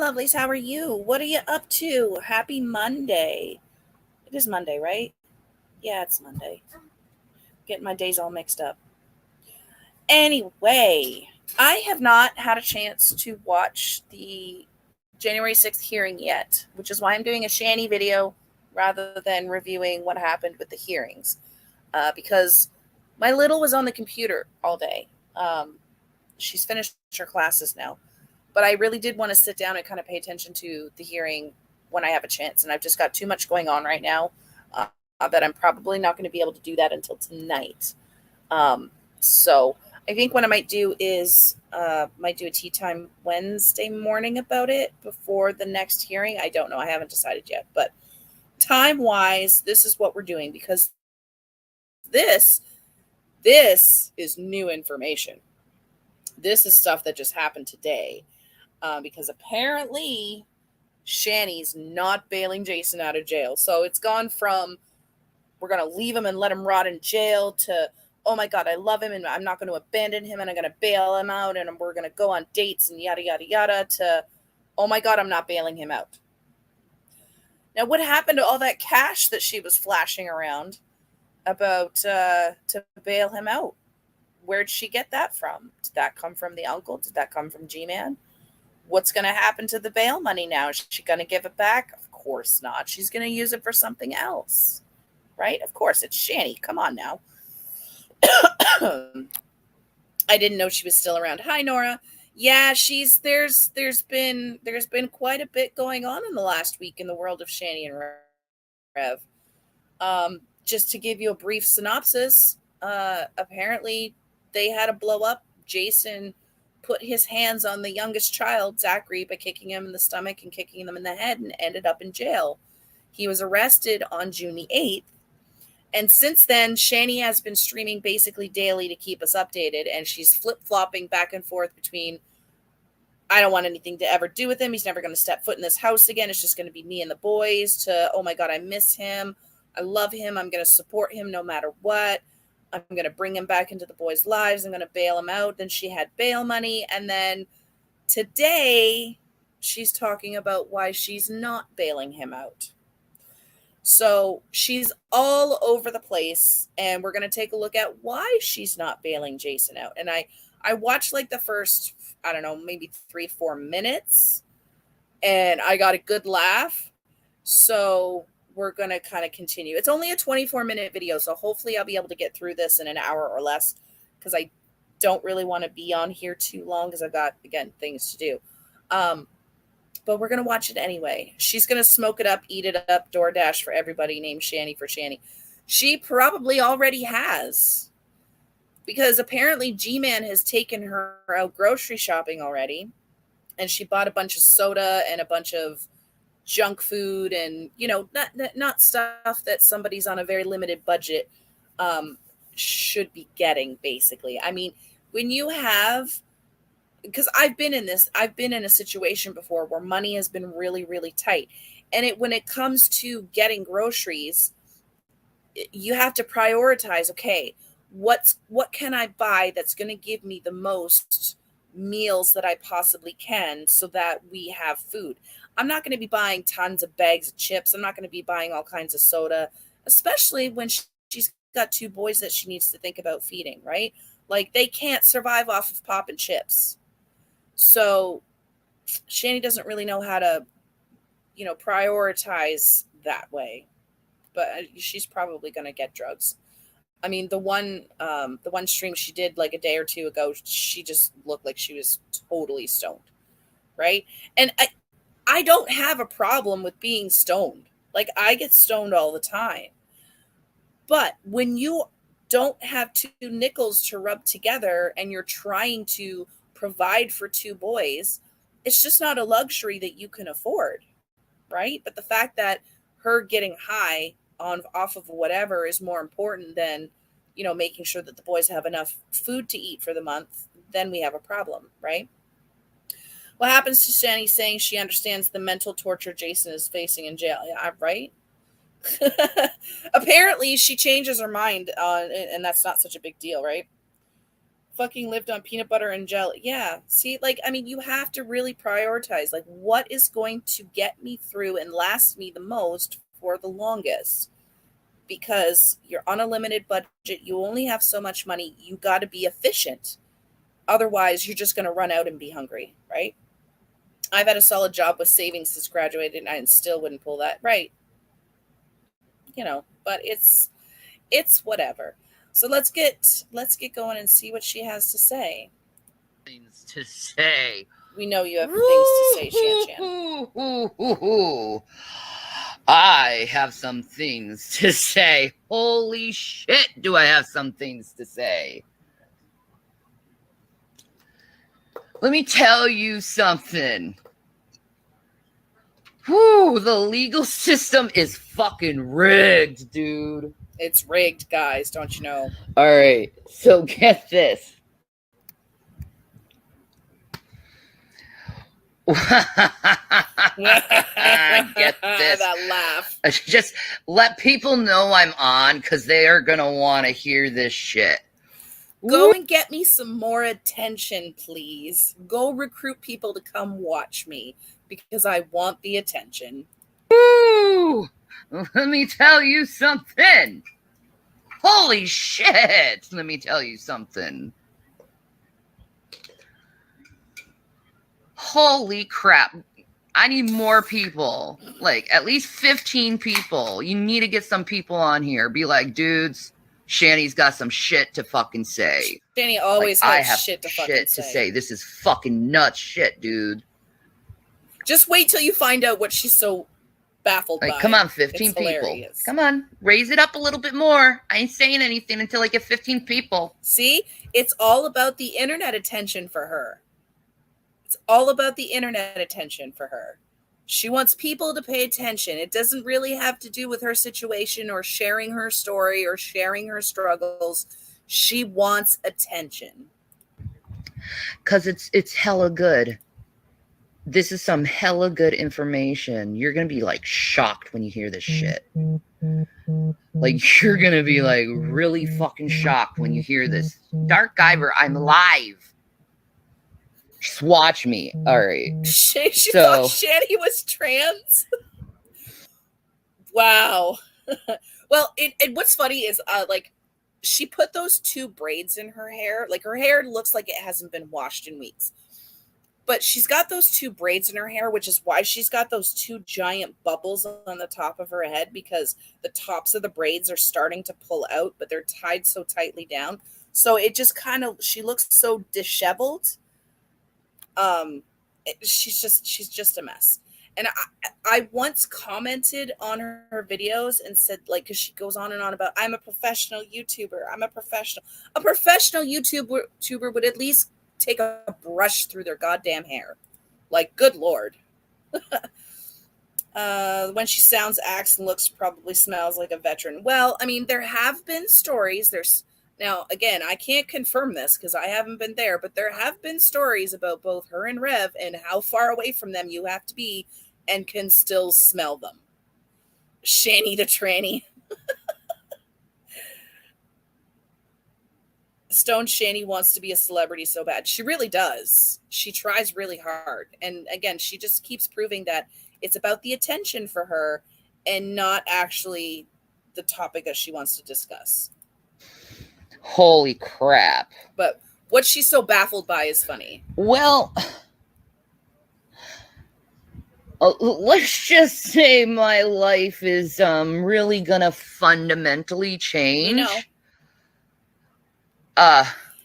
lovelies. How are you? What are you up to? Happy Monday. It is Monday, right? Yeah, it's Monday. Getting my days all mixed up. Anyway, I have not had a chance to watch the January 6th hearing yet, which is why I'm doing a Shanny video rather than reviewing what happened with the hearings. Because my little was on the computer all day. She's finished her classes now. But I really did want to sit down and kind of pay attention to the hearing when I have a chance. And I've just got too much going on right now that I'm probably not going to be able to do that until tonight. So I think what I might do is might do a tea time Wednesday morning about it before the next hearing. I don't know. I haven't decided yet. But time wise, this is what we're doing because this is new information. This is stuff that just happened today. Because apparently Shanny's not bailing Jason out of jail. So it's gone from we're going to leave him and let him rot in jail to, oh my God, I love him and I'm not going to abandon him and I'm going to bail him out and we're going to go on dates and yada, yada, yada to, oh my God, I'm not bailing him out. Now, what happened to all that cash that she was flashing around about to bail him out? Where'd she get that from? Did that come from the uncle? Did that come from G-Man? What's going to happen to the bail money now? Is she going to give it back? Of course not. She's going to use it for something else, right? Of course, it's Shanny. Come on now. I didn't know she was still around. Hi, Nora. Yeah, there's been quite a bit going on in the last week in the world of Shanny and Rev. Just to give you a brief synopsis, apparently they had a blow up. Jason put his hands on the youngest child, Zachary, by kicking him in the stomach and kicking him in the head and ended up in jail. He was arrested on June the 8th. And since then, Shanny has been streaming basically daily to keep us updated. And she's flip-flopping back and forth between, I don't want anything to ever do with him. He's never going to step foot in this house again. It's just going to be me and the boys to, oh my God, I miss him. I love him. I'm going to support him no matter what. I'm going to bring him back into the boys' lives. I'm going to bail him out. Then she had bail money. And then today, she's talking about why she's not bailing him out. So she's all over the place. And we're going to take a look at why she's not bailing Jason out. And I watched like the first, I don't know, maybe 3-4 minutes. And I got a good laugh. So we're going to kind of continue. It's only a 24-minute video, so hopefully I'll be able to get through this in an hour or less because I don't really want to be on here too long because I've got, again, things to do. But we're going to watch it anyway. She's going to smoke it up, eat it up, DoorDash for everybody named Shanny for Shanny. She probably already has because apparently G-Man has taken her out grocery shopping already and she bought a bunch of soda and a bunch of junk food and, you know, not stuff that somebody's on a very limited budget should be getting, basically. I mean, when you have, because I've been in a situation before where money has been really, really tight. And when it comes to getting groceries, you have to prioritize, okay, what can I buy that's going to give me the most meals that I possibly can so that we have food. I'm not going to be buying tons of bags of chips. I'm not going to be buying all kinds of soda, especially when she's got 2 boys that she needs to think about feeding, right? Like they can't survive off of pop and chips. So Shanny doesn't really know how to, you know, prioritize that way, but she's probably going to get drugs. I mean, the one stream she did like a day or 2 ago, she just looked like she was totally stoned, right? And I don't have a problem with being stoned. Like I get stoned all the time. But when you don't have 2 nickels to rub together and you're trying to provide for 2 boys, it's just not a luxury that you can afford, right? But the fact that her getting high off of whatever is more important than, you know, making sure that the boys have enough food to eat for the month, then we have a problem, right? What happens to Shanny saying she understands the mental torture Jason is facing in jail? Yeah, right? Apparently she changes her mind, and that's not such a big deal, right? fucking lived on peanut butter and jelly. Yeah. See, like, I mean, you have to really prioritize, like, what is going to get me through and last me the most for the longest. Because you're on a limited budget, you only have so much money, you got to be efficient. Otherwise, you're just going to run out and be hungry, right? I've had a solid job with savings since graduated, and I still wouldn't pull that, right? You know, but it's whatever. So let's get going and see what she has to say. Things to say. We know you have things to say, Shan. I have some things to say. Holy shit, do I have some things to say. Let me tell you something. Whew, the legal system is fucking rigged, dude. It's rigged, guys, don't you know? All right, so get this. Get this. That laugh. Just let people know I'm on, because they are going to want to hear this shit. Go and get me some more attention, please. Go recruit people to come watch me, because I want the attention. Woo! Let me tell you something. Holy shit. Let me tell you something. Holy crap. I need more people. Like, at least 15 people. You need to get some people on here. Be like, dudes, Shanny's got some shit to fucking say. Shanny always like, has shit to fucking say. This is fucking nuts shit, dude. Just wait till you find out what she's so baffled by. Come on, 15 people. Hilarious. Come on, raise it up a little bit more. I ain't saying anything until I get 15 people. See? It's all about the internet attention for her. It's all about the internet attention for her. She wants people to pay attention. It doesn't really have to do with her situation or sharing her story or sharing her struggles. She wants attention. Because it's hella good. This is some hella good information. You're going to be like shocked when you hear this shit. Like, you're going to be like really fucking shocked when you hear this. Dark Guyver, I'm live. Just watch me. All right. She thought Shanny was trans. Wow. Well, and what's funny is like she put those two braids in her hair. Like, her hair looks like it hasn't been washed in weeks. But she's got those two braids in her hair, which is why she's got those two giant bubbles on the top of her head, because the tops of the braids are starting to pull out, but they're tied so tightly down. So it just kind of, she looks so disheveled. She's just a mess. And I once commented on her videos and said, like, because she goes on and on about, I'm a professional YouTuber. I'm a professional YouTuber would at least take a brush through their goddamn hair. Like, good Lord. When she sounds, acts, and looks, probably smells like a veteran. Well, I mean, there have been stories. Now, again, I can't confirm this because I haven't been there, but there have been stories about both her and Rev and how far away from them you have to be and can still smell them. Shanny the tranny. Stone Shanny wants to be a celebrity so bad. She really does. She tries really hard. And again, she just keeps proving that it's about the attention for her and not actually the topic that she wants to discuss. Holy crap. But what she's so baffled by is funny. Well, let's just say my life is really gonna fundamentally change. We know.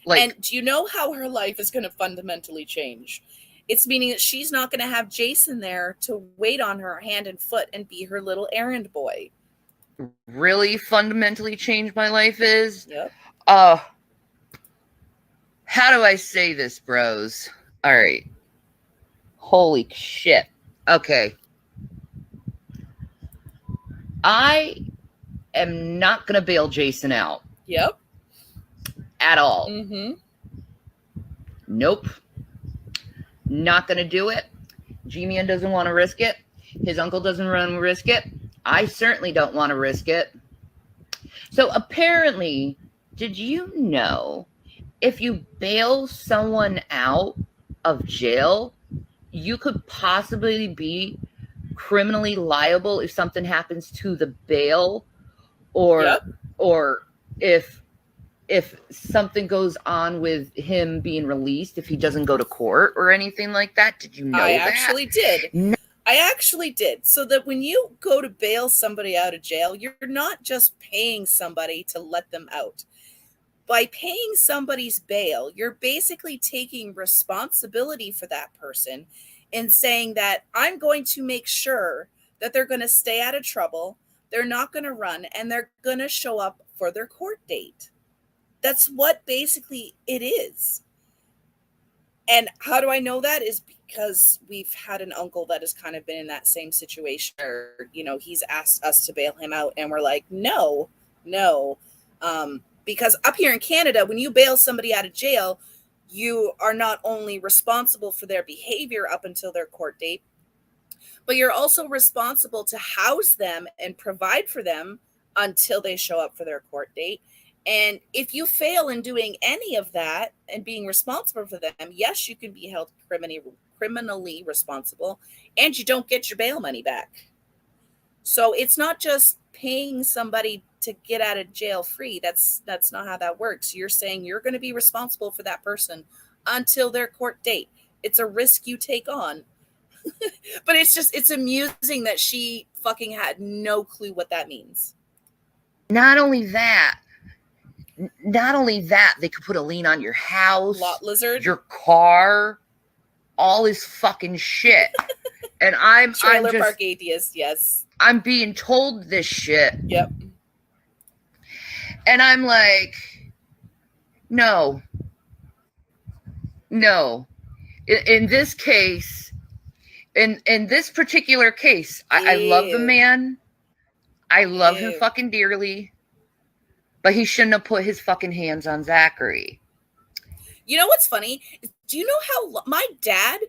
Like, and do you know how her life is going to fundamentally change? It's meaning that she's not going to have Jason there to wait on her hand and foot and be her little errand boy. Really fundamentally change my life is? Yep. How do I say this, bros? All right. Holy shit. Okay. I am not going to bail Jason out. Yep. At all. Mm-hmm. Nope. Not gonna do it. G-Man doesn't want to risk it. His uncle doesn't want to risk it. I certainly don't want to risk it. So apparently, did you know if you bail someone out of jail, you could possibly be criminally liable if something happens to the bail, or Yep. or if something goes on with him being released, if he doesn't go to court or anything like that. Did you know I that? actually did. No. I actually did. So that when you go to bail somebody out of jail, you're not just paying somebody to let them out. By paying somebody's bail, you're basically taking responsibility for that person and saying that I'm going to make sure that they're going to stay out of trouble, they're not going to run, and they're going to show up for their court date. That's what basically it is. And how do I know that? Is because we've had an uncle that has kind of been in that same situation where, he's asked us to bail him out, and we're like, no, no. Because up here in Canada, when you bail somebody out of jail, you are not only responsible for their behavior up until their court date, but you're also responsible to house them and provide for them until they show up for their court date. And if you fail in doing any of that and being responsible for them, yes, you can be held criminally responsible, and you don't get your bail money back. So it's not just paying somebody to get out of jail free. That's not how that works. You're saying you're going to be responsible for that person until their court date. It's a risk you take on. But it's amusing that she fucking had no clue what that means. Not only that, they could put a lien on your house, Lot lizard, your car, all this fucking shit. And I'm just park atheist, yes. I'm being told this shit. Yep. And I'm like, no. In this case, in this particular case, I love the man. I love him fucking dearly. But he shouldn't have put his fucking hands on Zachary. You know what's funny? Do you know how my dad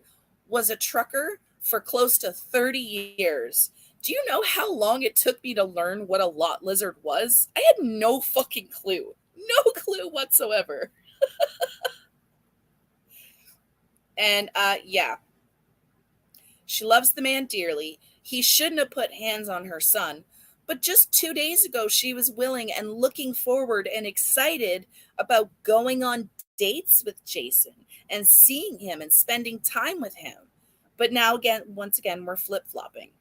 was a trucker for close to 30 years? Do you know how long it took me to learn what a lot lizard was? I had no fucking clue. No clue whatsoever. And yeah. She loves the man dearly. He shouldn't have put hands on her son. But just 2 days ago, she was willing and looking forward and excited about going on dates with Jason and seeing him and spending time with him. But now, once again, we're flip-flopping.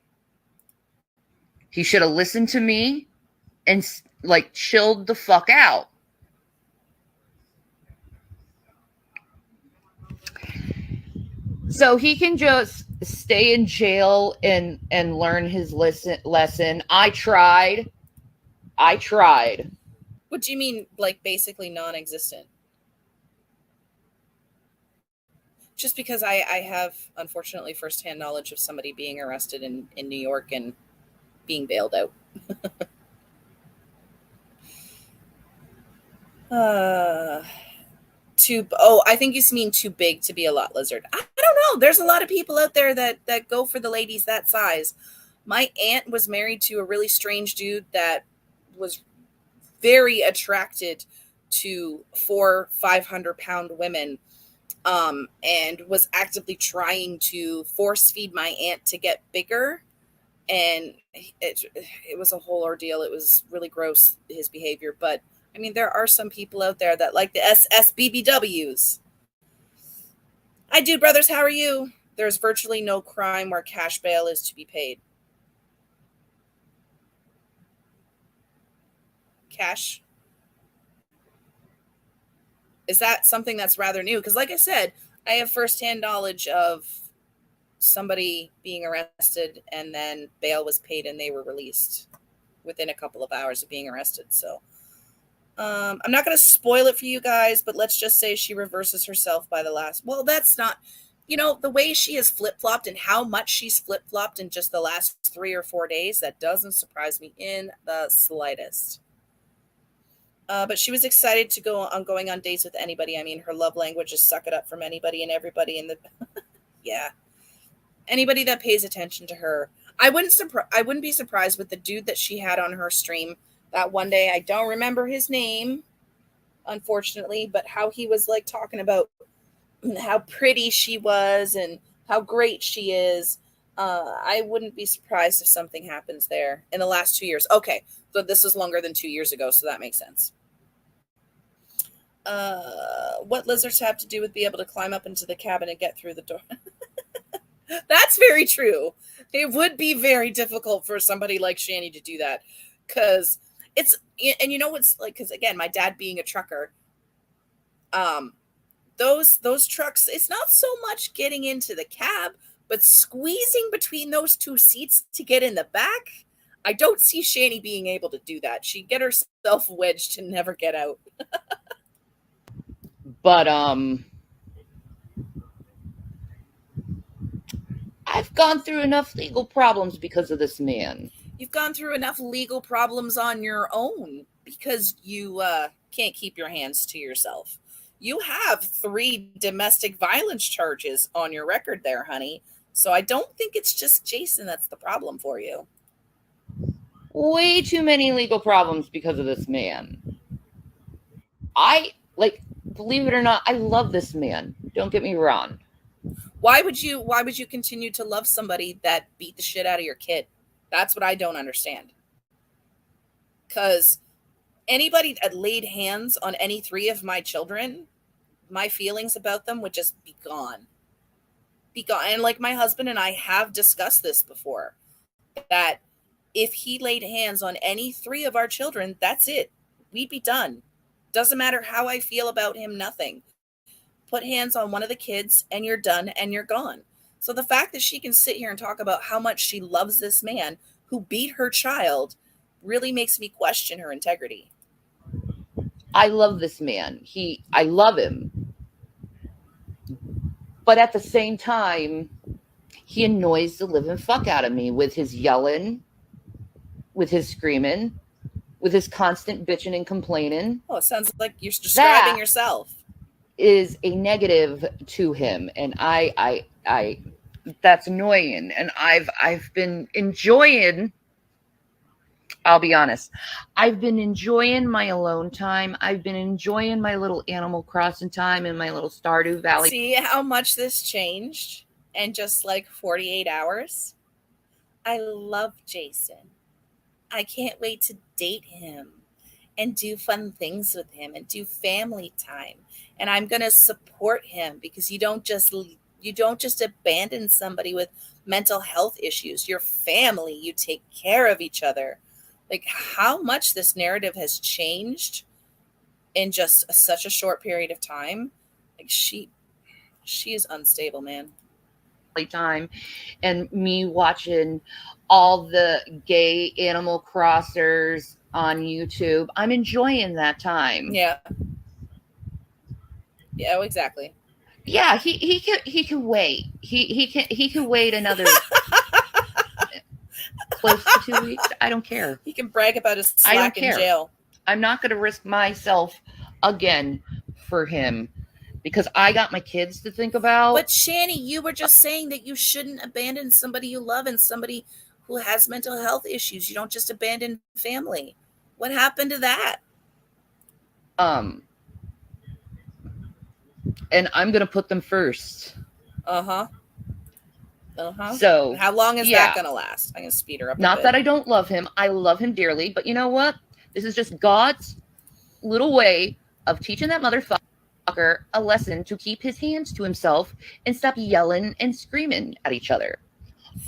He should have listened to me and, chilled the fuck out. So he can just stay in jail and learn his lesson. I tried. What do you mean, basically non-existent? Just because I have, unfortunately, firsthand knowledge of somebody being arrested in New York and being bailed out. I think you mean too big to be a lot lizard. I don't know. There's a lot of people out there that go for the ladies that size. My aunt was married to a really strange dude that was very attracted to 400-500-pound women, and was actively trying to force feed my aunt to get bigger. And it was a whole ordeal. It was really gross, his behavior. But I mean, there are some people out there that like the SSBBWs. Hi, Dude Brothers. How are you? There's virtually no crime where cash bail is to be paid. Cash? Is that something that's rather new? Because like I said, I have firsthand knowledge of somebody being arrested and then bail was paid and they were released within a couple of hours of being arrested. So I'm not going to spoil it for you guys, but let's just say she reverses herself by the last. Well, that's not, the way she has flip-flopped and how much she's flip-flopped in just the last 3 or 4 days, that doesn't surprise me in the slightest. But she was excited to going on dates with anybody. I mean, her love language is suck it up from anybody and everybody in the yeah. Anybody that pays attention to her. I wouldn't be surprised with the dude that she had on her stream that one day. I don't remember his name. unfortunately, but how he was like talking about how pretty she was and how great she is. I wouldn't be surprised if something happens there in the last 2 years. Okay, so this was longer than 2 years ago, so that makes sense. What lizards have to do with being able to climb up into the cabin and get through the door? That's very true. It would be very difficult for somebody like Shanny to do that, because it's, and you know what's like, because again, my dad being a trucker, um, those trucks, it's not so much getting into the cab, but squeezing between those two seats to get in the back. I don't see Shanny being able to do that. She'd get herself wedged and never get out. But I've gone through enough legal problems because of this man. You've gone through enough legal problems on your own because you can't keep your hands to yourself. You have 3 domestic violence charges on your record there, honey. So I don't think it's just Jason that's the problem for you. Way too many legal problems because of this man. Believe it or not, I love this man. Don't get me wrong. Why would you continue to love somebody that beat the shit out of your kid? That's what I don't understand. Cuz anybody that laid hands on any 3 of my children, my feelings about them would just be gone. Be gone. And like my husband and I have discussed this before, that if he laid hands on any 3 of our children, that's it. We'd be done. Doesn't matter how I feel about him, nothing. Put hands on one of the kids and you're done and you're gone. So the fact that she can sit here and talk about how much she loves this man who beat her child really makes me question her integrity. I love this man. I love him. But at the same time, he annoys the living fuck out of me with his yelling, with his screaming, with his constant bitching and complaining. Oh, it sounds like you're describing that yourself. Is a negative to him, and I that's annoying. And I've been enjoying, I'll be honest, I've been enjoying my alone time. I've been enjoying my little Animal Crossing time in my little Stardew Valley. See how much this changed in just like 48 hours? I love Jason. I can't wait to date him and do fun things with him and do family time. And I'm going to support him, because you don't just abandon somebody with mental health issues. Your family, you take care of each other. Like how much this narrative has changed in just such a short period of time. Like she is unstable, man. Time, and me watching all the gay Animal Crossers on YouTube. I'm enjoying that time. Yeah. Yeah, exactly. Yeah, he can wait. He can wait another close to 2 weeks. I don't care. He can brag about his slack in jail. I'm not going to risk myself again for him, because I got my kids to think about. But Shanny, you were just saying that you shouldn't abandon somebody you love and somebody who has mental health issues. You don't just abandon family. What happened to that? And I'm going to put them first. Uh-huh. So how long is that going to last? I'm going to speed her up. Not that I don't love him. I love him dearly. But you know what? This is just God's little way of teaching that motherfucker a lesson to keep his hands to himself and stop yelling and screaming at each other.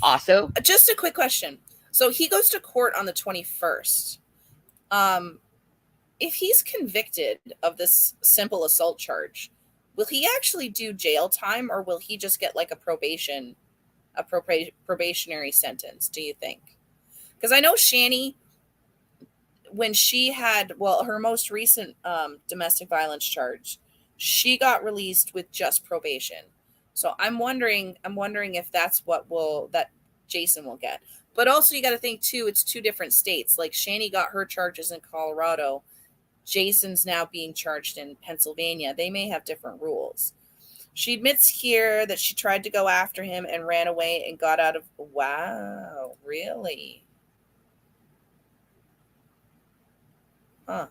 Also, just a quick question. So he goes to court on the 21st. If he's convicted of this simple assault charge, will he actually do jail time, or will he just get like a probationary sentence, do you think? Because I know Shanny, when she had, her most recent domestic violence charge, she got released with just probation. So I'm wondering if that's that Jason will get. But also you got to think too, it's 2 different states. Like Shanny got her charges in Colorado. Jason's now being charged in Pennsylvania. They may have different rules. She admits here that she tried to go after him and ran away and got out of... Wow, really? Huh.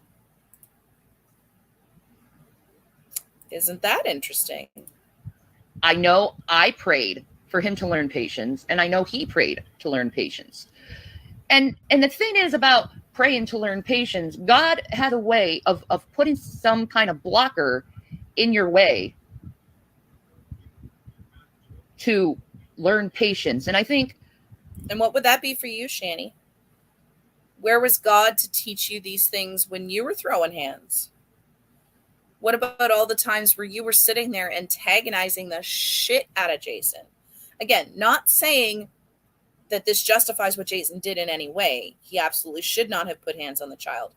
Isn't that interesting? I know I prayed for him to learn patience, and I know he prayed to learn patience. And the thing is about praying to learn patience, God had a way of putting some kind of blocker in your way to learn patience. And I think, And what would that be for you, Shanny? Where was God to teach you these things when you were throwing hands? What about all the times where you were sitting there antagonizing the shit out of Jason? Again, not saying that this justifies what Jason did in any way. He absolutely should not have put hands on the child.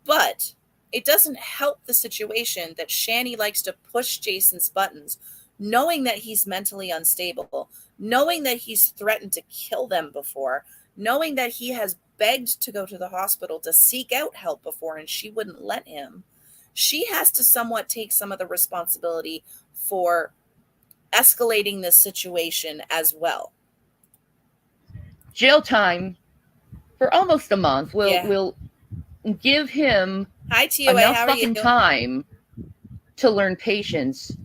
But it doesn't help the situation that Shanny likes to push Jason's buttons, knowing that he's mentally unstable, knowing that he's threatened to kill them before, knowing that he has begged to go to the hospital to seek out help before and she wouldn't let him. She has to somewhat take some of the responsibility for escalating this situation as well. jail time for almost a month will give him Hi, TOA. enough How are you? fucking time to learn patience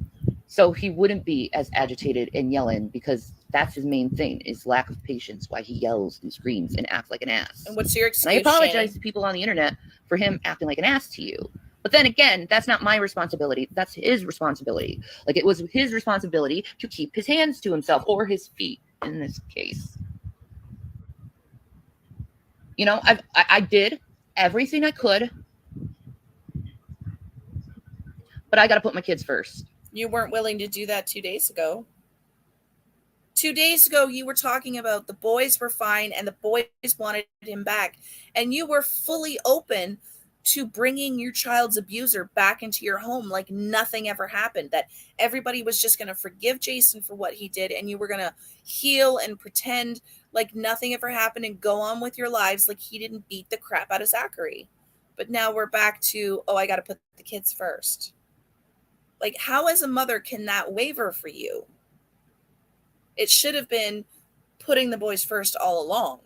so he wouldn't be as agitated and yelling, because that's his main thing, is lack of patience, why he yells and screams and acts like an ass. And what's your excuse, and I apologize Shanny? to people on the internet for him acting like an ass to you. But then again, that's not my responsibility. That's his responsibility. Like, it was his responsibility to keep his hands to himself, or his feet in this case. You know, I did everything I could, but I got to put my kids first. You weren't willing to do that 2 days ago. 2 days ago, you were talking about the boys were fine and the boys wanted him back. And you were fully open to bringing your child's abuser back into your home like nothing ever happened. That everybody was just going to forgive Jason for what he did and you were going to heal and pretend like nothing ever happened and go on with your lives like he didn't beat the crap out of Zachary. But now we're back to, oh, I got to put the kids first. Like, how as a mother can that waver for you? It should have been putting the boys first all along.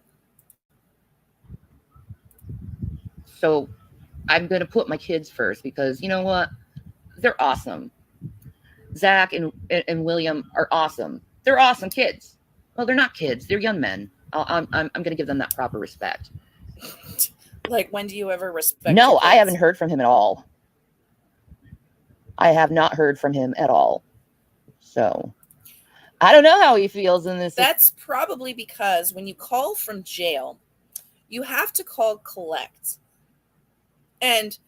So I'm going to put my kids first, because you know what? They're awesome. Zach and William are awesome. They're awesome kids. Well, they're not kids. They're young men. I'm going to give them that proper respect. Like, when do you ever respect? No, I haven't heard from him at all. I have not heard from him at all. So I don't know how he feels in this. That's probably because when you call from jail, you have to call collect. And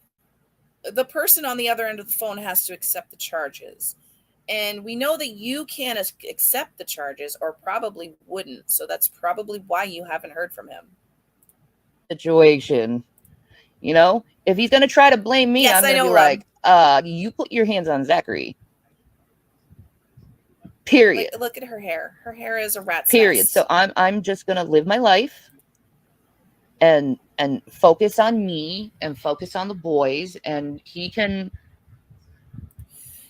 the person on the other end of the phone has to accept the charges. And we know that you can't accept the charges, or probably wouldn't. So that's probably why you haven't heard from him. Situation. You know, if he's going to try to blame me, yes, I'm going to be like, you put your hands on Zachary. Period. Like, look at her hair. Her hair is a rat's period. nest. So I'm just going to live my life and focus on me and focus on the boys, and he can.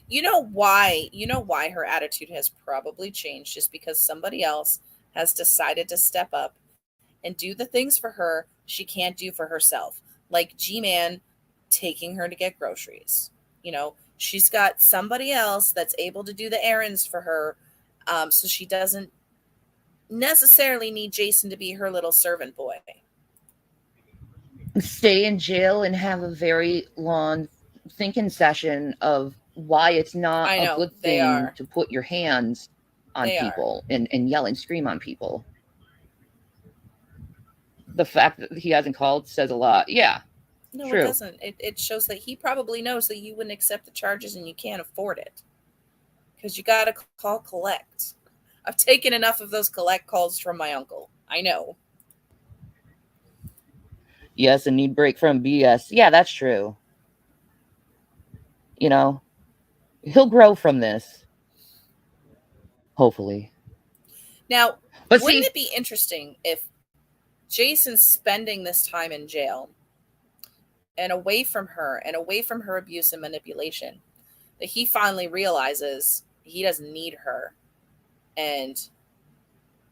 You know why her attitude has probably changed, is because somebody else has decided to step up and do the things for her she can't do for herself. Like G-Man taking her to get groceries. You know, she's got somebody else that's able to do the errands for her, so she doesn't necessarily need Jason to be her little servant boy. Stay in jail and have a very long thinking session of why it's not a good thing to put your hands on people and yell and scream on people. The fact that he hasn't called says a lot. Yeah. No, true. It doesn't. It shows that he probably knows that you wouldn't accept the charges and you can't afford it. Because you got to call collect. I've taken enough of those collect calls from my uncle. I know. Yes, and need break from BS. Yeah, that's true. You know, he'll grow from this. Hopefully. Now, wouldn't it be interesting if Jason's spending this time in jail and away from her abuse and manipulation, that he finally realizes he doesn't need her, and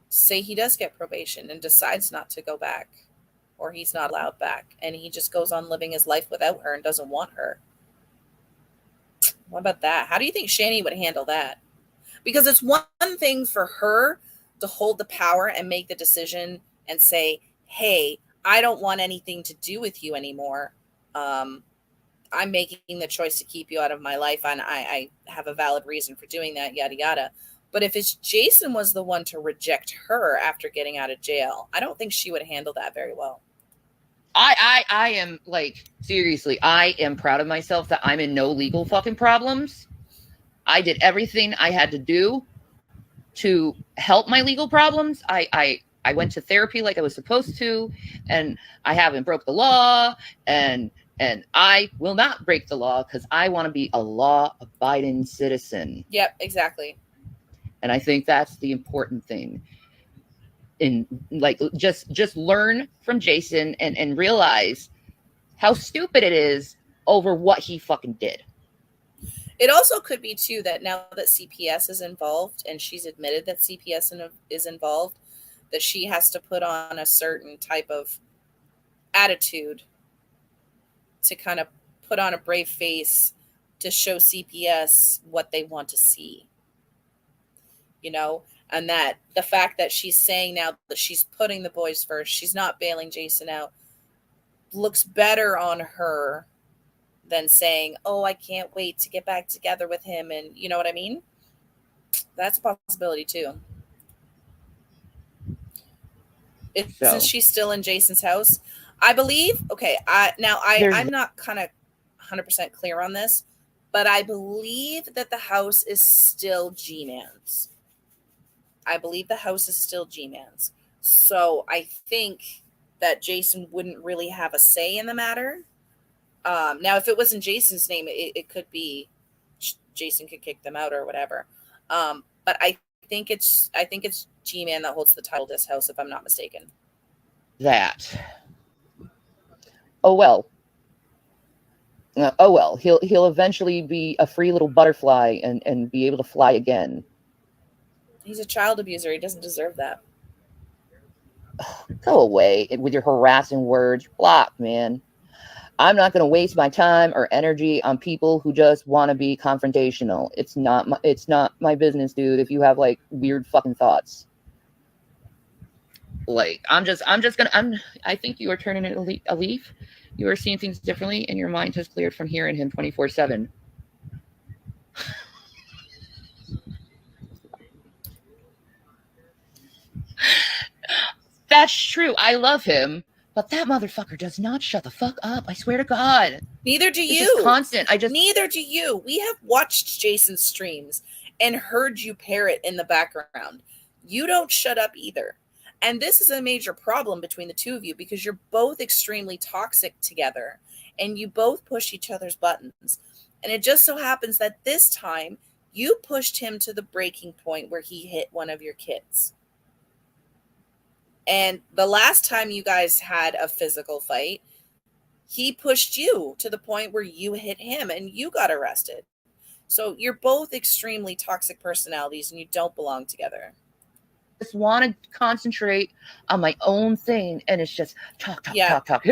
say he does get probation and decides not to go back, or he's not allowed back, and he just goes on living his life without her and doesn't want her. What about that? How do you think Shanny would handle that? Because it's one thing for her to hold the power and make the decision and say, hey, I don't want anything to do with you anymore. I'm making the choice to keep you out of my life, and I have a valid reason for doing that, yada, yada. But if it's Jason was the one to reject her after getting out of jail, I don't think she would handle that very well. I am like, seriously, I am proud of myself that I'm in no legal fucking problems. I did everything I had to do to help my legal problems. I went to therapy like I was supposed to, and I haven't broke the law, and I will not break the law because I want to be a law-abiding citizen. Yep, exactly. And I think that's the important thing. In like just learn from Jason and realize how stupid it is over what he fucking did. It also could be too that now that CPS is involved and she's admitted that CPS is involved, that she has to put on a certain type of attitude to kind of put on a brave face to show CPS what they want to see. You know, and that the fact that she's saying now that she's putting the boys first, she's not bailing Jason out, looks better on her than saying, "Oh, I can't wait to get back together with him," and you know what I mean? That's a possibility too. Isn't So she still in Jason's house? I believe. Okay, there's I'm not kind of 100% clear on this, but I believe that the house is still G-Man's. I believe the house is still G-Man's. So I think that Jason wouldn't really have a say in the matter. Now, if it was in Jason's name, it could be Jason could kick them out or whatever. But I think it's G-Man that holds the title to this house, if I'm not mistaken. that. Oh well. Oh well. He'll eventually be a free little butterfly and be able to fly again. He's a child abuser. He doesn't deserve that. Go away with your harassing words. Block, man. I'm not going to waste my time or energy on people who just want to be confrontational. It's not my business, dude. If you have like weird fucking thoughts, like I think you are turning a leaf. You are seeing things differently, and your mind has cleared from hearing him 24/7. That's true. I love him, but that motherfucker does not shut the fuck up. I swear to God. Neither do It's you. just constant. Neither do you. We have watched Jason's streams and heard you parrot in the background. You don't shut up either. And this is a major problem between the two of you because you're both extremely toxic together and you both push each other's buttons. And it just so happens that this time you pushed him to the breaking point where he hit one of your kids. And the last time you guys had a physical fight, he pushed you to the point where you hit him and you got arrested. So you're both extremely toxic personalities and you don't belong together. Just want to concentrate on my own thing, and it's just talk. Hey Shannon, don't.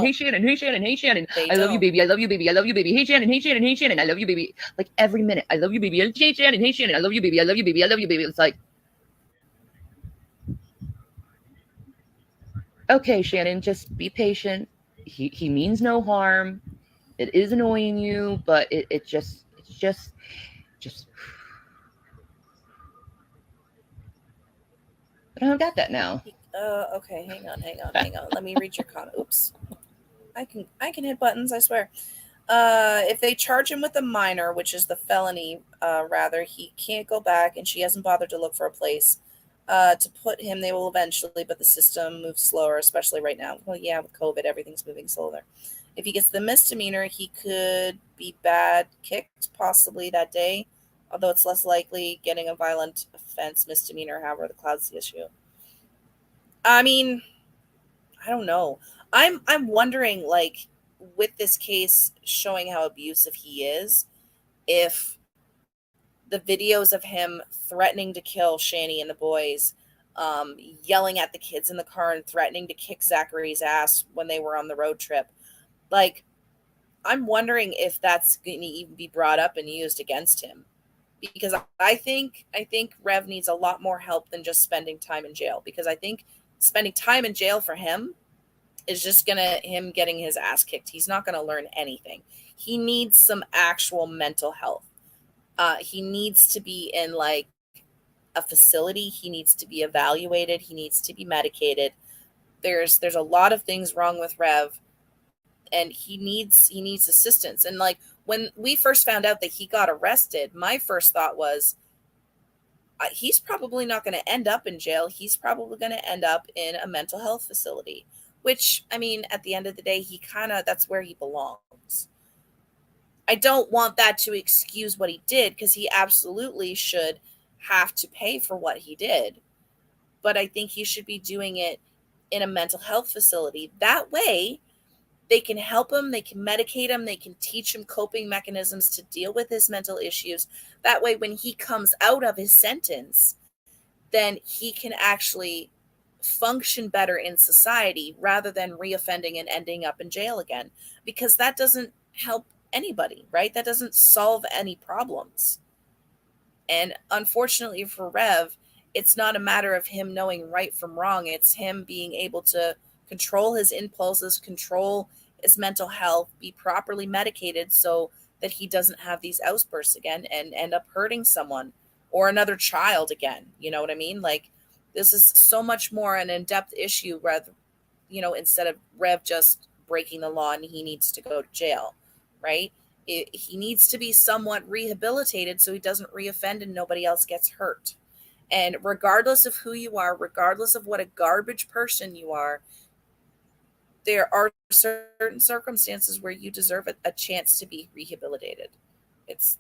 hey Shannon, hey Shannon, hey Shannon. They I love you, don't. baby. I love you, baby. I love you, baby. Hey Shannon, hey Shannon, hey Shannon, hey Shannon. I love you, baby. Like every minute, I love you, baby. Hey Shannon, hey Shannon. I love you, baby. I love you, baby. I love you, baby. It's like, okay, Shannon, just be patient. He means no harm. It is annoying you, but it's just. But I don't got that now. Okay, hang on. Let me read your comment. Oops. I can hit buttons, I swear. If they charge him with a minor, which is the felony, rather, he can't go back, and she hasn't bothered to look for a place to put him. They will eventually, but the system moves slower, especially right now. Well, yeah, with COVID, everything's moving slower. If he gets the misdemeanor, he could be bad kicked possibly that day, although it's less likely getting a violent offense misdemeanor. However, the cloud's the issue. I mean, I don't know. I'm wondering, like, with this case showing how abusive he is, if the videos of him threatening to kill Shanny and the boys, yelling at the kids in the car and threatening to kick Zachary's ass when they were on the road trip, like, I'm wondering if that's going to even be brought up and used against him, because I think Rev needs a lot more help than just spending time in jail, because I think spending time in jail for him is just gonna him getting his ass kicked. He's not gonna learn anything. He needs some actual mental health. He needs to be in like a facility. He needs to be evaluated. He needs to be medicated. There's a lot of things wrong with Rev, and he needs assistance. And like when we first found out that he got arrested, my first thought was, he's probably not going to end up in jail. He's probably going to end up in a mental health facility, which, I mean, at the end of the day, that's where he belongs. I don't want that to excuse what he did, because he absolutely should have to pay for what he did. But I think he should be doing it in a mental health facility. That way, they can help him, they can medicate him, they can teach him coping mechanisms to deal with his mental issues. That way, when he comes out of his sentence, then he can actually function better in society rather than reoffending and ending up in jail again, because that doesn't help anybody, right? That doesn't solve any problems. And unfortunately for Rev, it's not a matter of him knowing right from wrong. It's him being able to control his impulses, control his mental health, be properly medicated so that he doesn't have these outbursts again and end up hurting someone or another child again. You know what I mean? Like, this is so much more an in-depth issue, rather, instead of Rev just breaking the law and he needs to go to jail, right? He needs to be somewhat rehabilitated so he doesn't reoffend and nobody else gets hurt. And regardless of who you are, regardless of what a garbage person you are, there are certain circumstances where you deserve a chance to be rehabilitated. It's,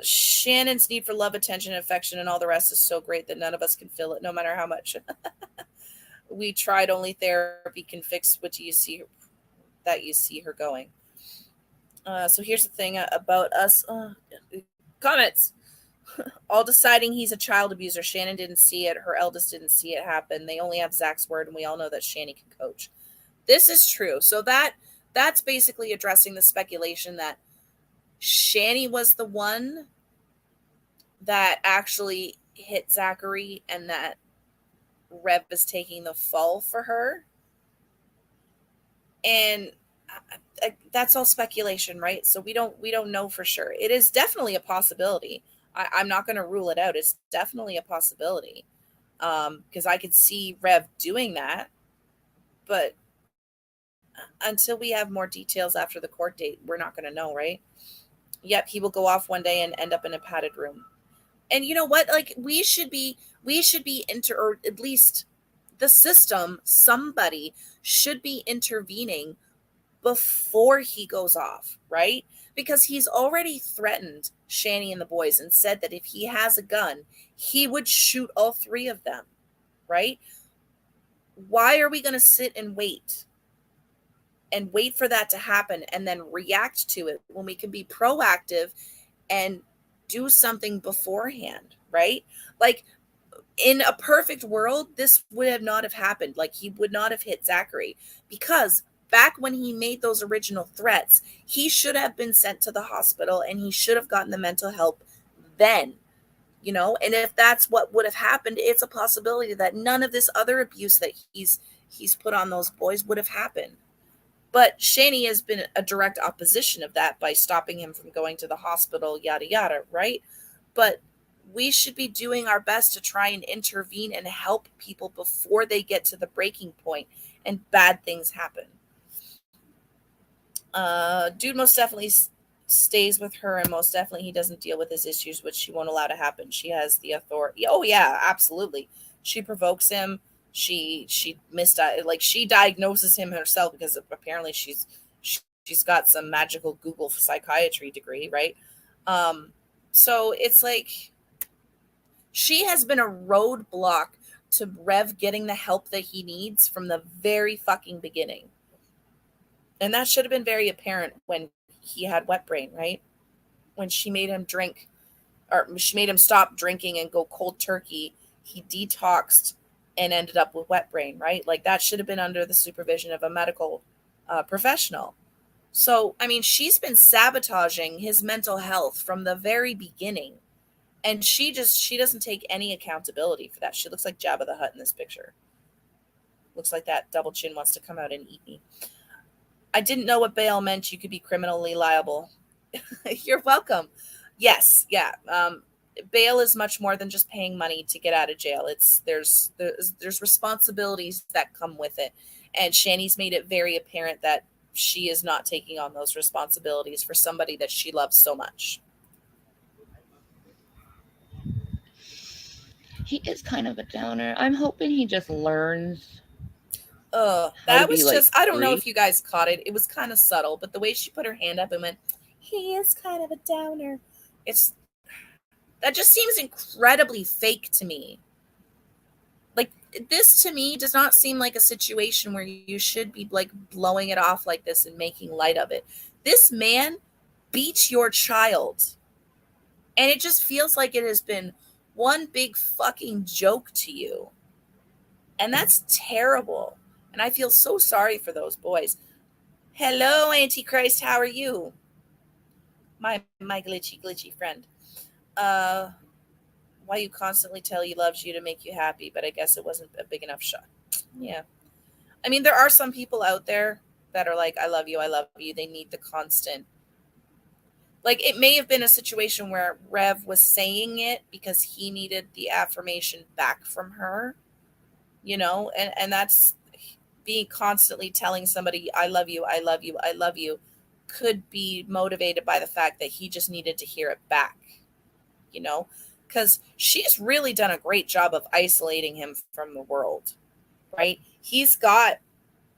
Shannon's need for love, attention, affection, and all the rest is so great that none of us can feel it, no matter how much we tried. Only therapy can fix what you see her going. So here's the thing about us. Comments. All deciding he's a child abuser. Shannon didn't see it. Her eldest didn't see it happen. They only have Zach's word, and we all know that Shanny can coach. This is true. So that's basically addressing the speculation that Shanny was the one that actually hit Zachary, and that Rev is taking the fall for her. And that's all speculation, right? So we don't know for sure. It is definitely a possibility. I'm not going to rule it out. It's definitely a possibility, because I could see Rev doing that. But until we have more details after the court date, we're not going to know, right? Yep, he will go off one day and end up in a padded room. And you know what? Like, we should be or at least the system, somebody should be intervening before he goes off, right? Because he's already threatened Shanny and the boys and said that if he has a gun, he would shoot all three of them, right? Why are we going to sit and wait for that to happen and then react to it when we can be proactive and do something beforehand, right? Like, in a perfect world, this would have not have happened. Like, he would not have hit Zachary, because back when he made those original threats, he should have been sent to the hospital and he should have gotten the mental help then, and if that's what would have happened, it's a possibility that none of this other abuse that he's put on those boys would have happened. But Shanny has been a direct opposition of that by stopping him from going to the hospital, yada yada, right? But we should be doing our best to try and intervene and help people before they get to the breaking point and bad things happen. Dude most definitely stays with her, and most definitely he doesn't deal with his issues, which she won't allow to happen. She has the authority. Oh yeah, absolutely. She provokes him. She she diagnoses him herself, because apparently she's got some magical Google psychiatry degree, right? So it's like she has been a roadblock to Rev getting the help that he needs from the very fucking beginning. And that should have been very apparent when he had wet brain, right? When she made him drink, or she made him stop drinking and go cold turkey, he detoxed and ended up with wet brain, right? Like, that should have been under the supervision of a medical professional. So, I mean, she's been sabotaging his mental health from the very beginning. And she doesn't take any accountability for that. She looks like Jabba the Hutt in this picture. Looks like that double chin wants to come out and eat me. I didn't know what bail meant. You could be criminally liable. You're welcome. Yes, yeah. Bail is much more than just paying money to get out of jail. There's responsibilities that come with it, and Shanny's made it very apparent that she is not taking on those responsibilities for somebody that she loves so much. He is kind of a downer. I'm hoping he just learns how to That be was like just, I don't know free. if you guys caught it. It was kind of subtle, but the way she put her hand up and went, he is kind of a downer. It's that just seems incredibly fake to me. Like, this to me does not seem like a situation where you should be like blowing it off like this and making light of it. This man beat your child, and it just feels like it has been one big fucking joke to you. And that's terrible. And I feel so sorry for those boys. Hello, Antichrist. How are you? My glitchy friend. Uh, why you constantly tell he loves you to make you happy, but I guess it wasn't a big enough shot. Yeah. I mean, there are some people out there that are like, I love you, I love you. They need the constant. Like, it may have been a situation where Rev was saying it because he needed the affirmation back from her, and that's being constantly telling somebody, I love you, I love you, I love you, could be motivated by the fact that he just needed to hear it back, you know, because she's really done a great job of isolating him from the world, right? He's got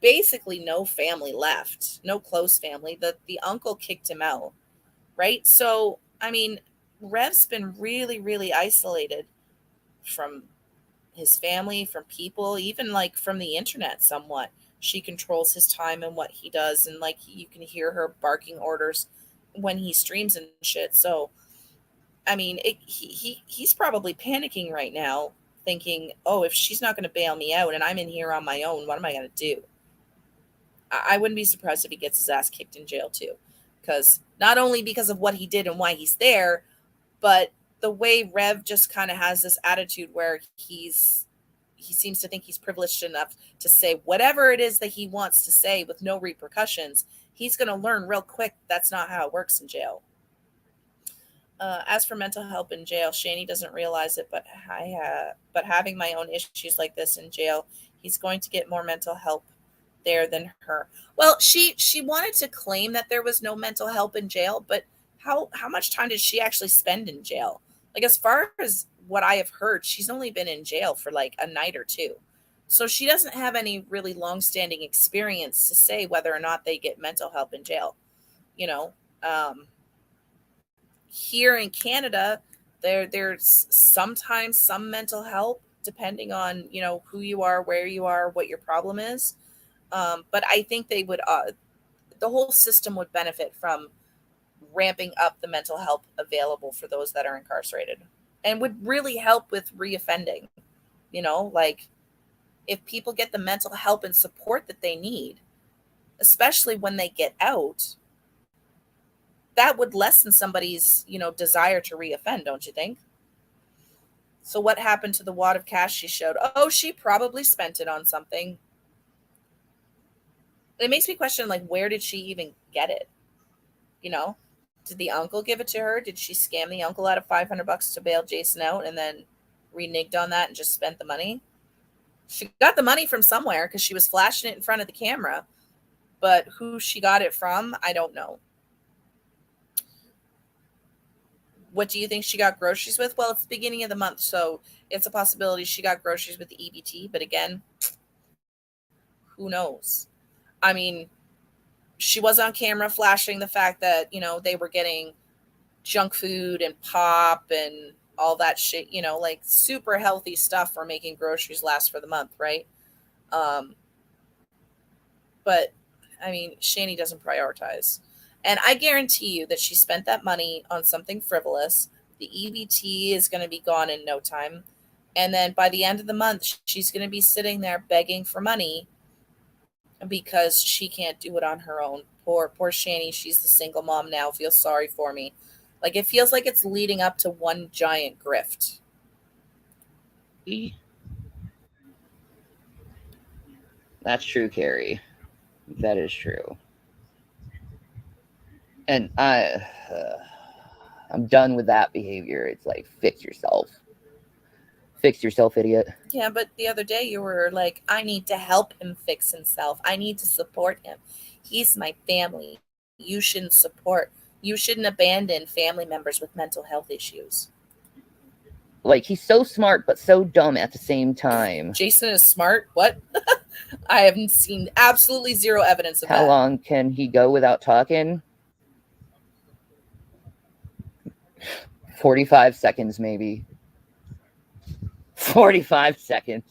basically no family left, no close family. The uncle kicked him out, right? So, I mean, Rev's been really, really isolated from his family, from people, even like from the internet somewhat. She controls his time and what he does, and like you can hear her barking orders when he streams and shit. So, I mean, he's probably panicking right now, thinking, "Oh, if she's not going to bail me out and I'm in here on my own, what am I going to do?" I wouldn't be surprised if he gets his ass kicked in jail too, because not only because of what he did and why he's there, but the way Rev just kind of has this attitude where he seems to think he's privileged enough to say whatever it is that he wants to say with no repercussions. He's going to learn real quick that's not how it works in jail. As for mental health in jail, Shanny doesn't realize it, but having my own issues like this in jail, he's going to get more mental help there than her. Well, she wanted to claim that there was no mental help in jail, but how much time did she actually spend in jail? Like, as far as what I have heard, she's only been in jail for like a night or two. So she doesn't have any really long-standing experience to say whether or not they get mental help in jail. You know, um, Here in Canada, there's sometimes some mental help depending on who you are, where you are, what your problem is. But I think the whole system would benefit from ramping up the mental health available for those that are incarcerated, and would really help with reoffending. Like, if people get the mental help and support that they need, especially when they get out, that would lessen somebody's desire to reoffend, don't you think? So what happened to the wad of cash she showed? Oh, she probably spent it on something. It makes me question, like, where did she even get it? You know, did the uncle give it to her? Did she scam the uncle out of $500 to bail Jason out and then reneged on that and just spent the money? She got the money from somewhere because she was flashing it in front of the camera, but who she got it from, I don't know. What do you think she got groceries with? Well, it's the beginning of the month, so it's a possibility she got groceries with the EBT, but again, who knows? I mean, she was on camera flashing the fact that, they were getting junk food and pop and all that shit, like super healthy stuff for making groceries last for the month, right? Um, but I mean, Shanny doesn't prioritize. And I guarantee you that she spent that money on something frivolous. The EBT is going to be gone in no time. And then by the end of the month, she's going to be sitting there begging for money. because she can't do it on her own. Poor Shanny, she's the single mom now. Feels sorry for me. Like it feels like it's leading up to one giant grift. That's true, Carrie. That is true. And I'm done with that behavior. It's like, fix yourself. Fix yourself, idiot. Yeah, but the other day you were like, I need to help him fix himself. I need to support him. He's my family. You shouldn't support, you shouldn't abandon family members with mental health issues. Like, he's so smart, but so dumb at the same time. Jason is smart? What? I haven't seen absolutely zero evidence of How that. long can he go without talking? 45 seconds, maybe. 45 seconds.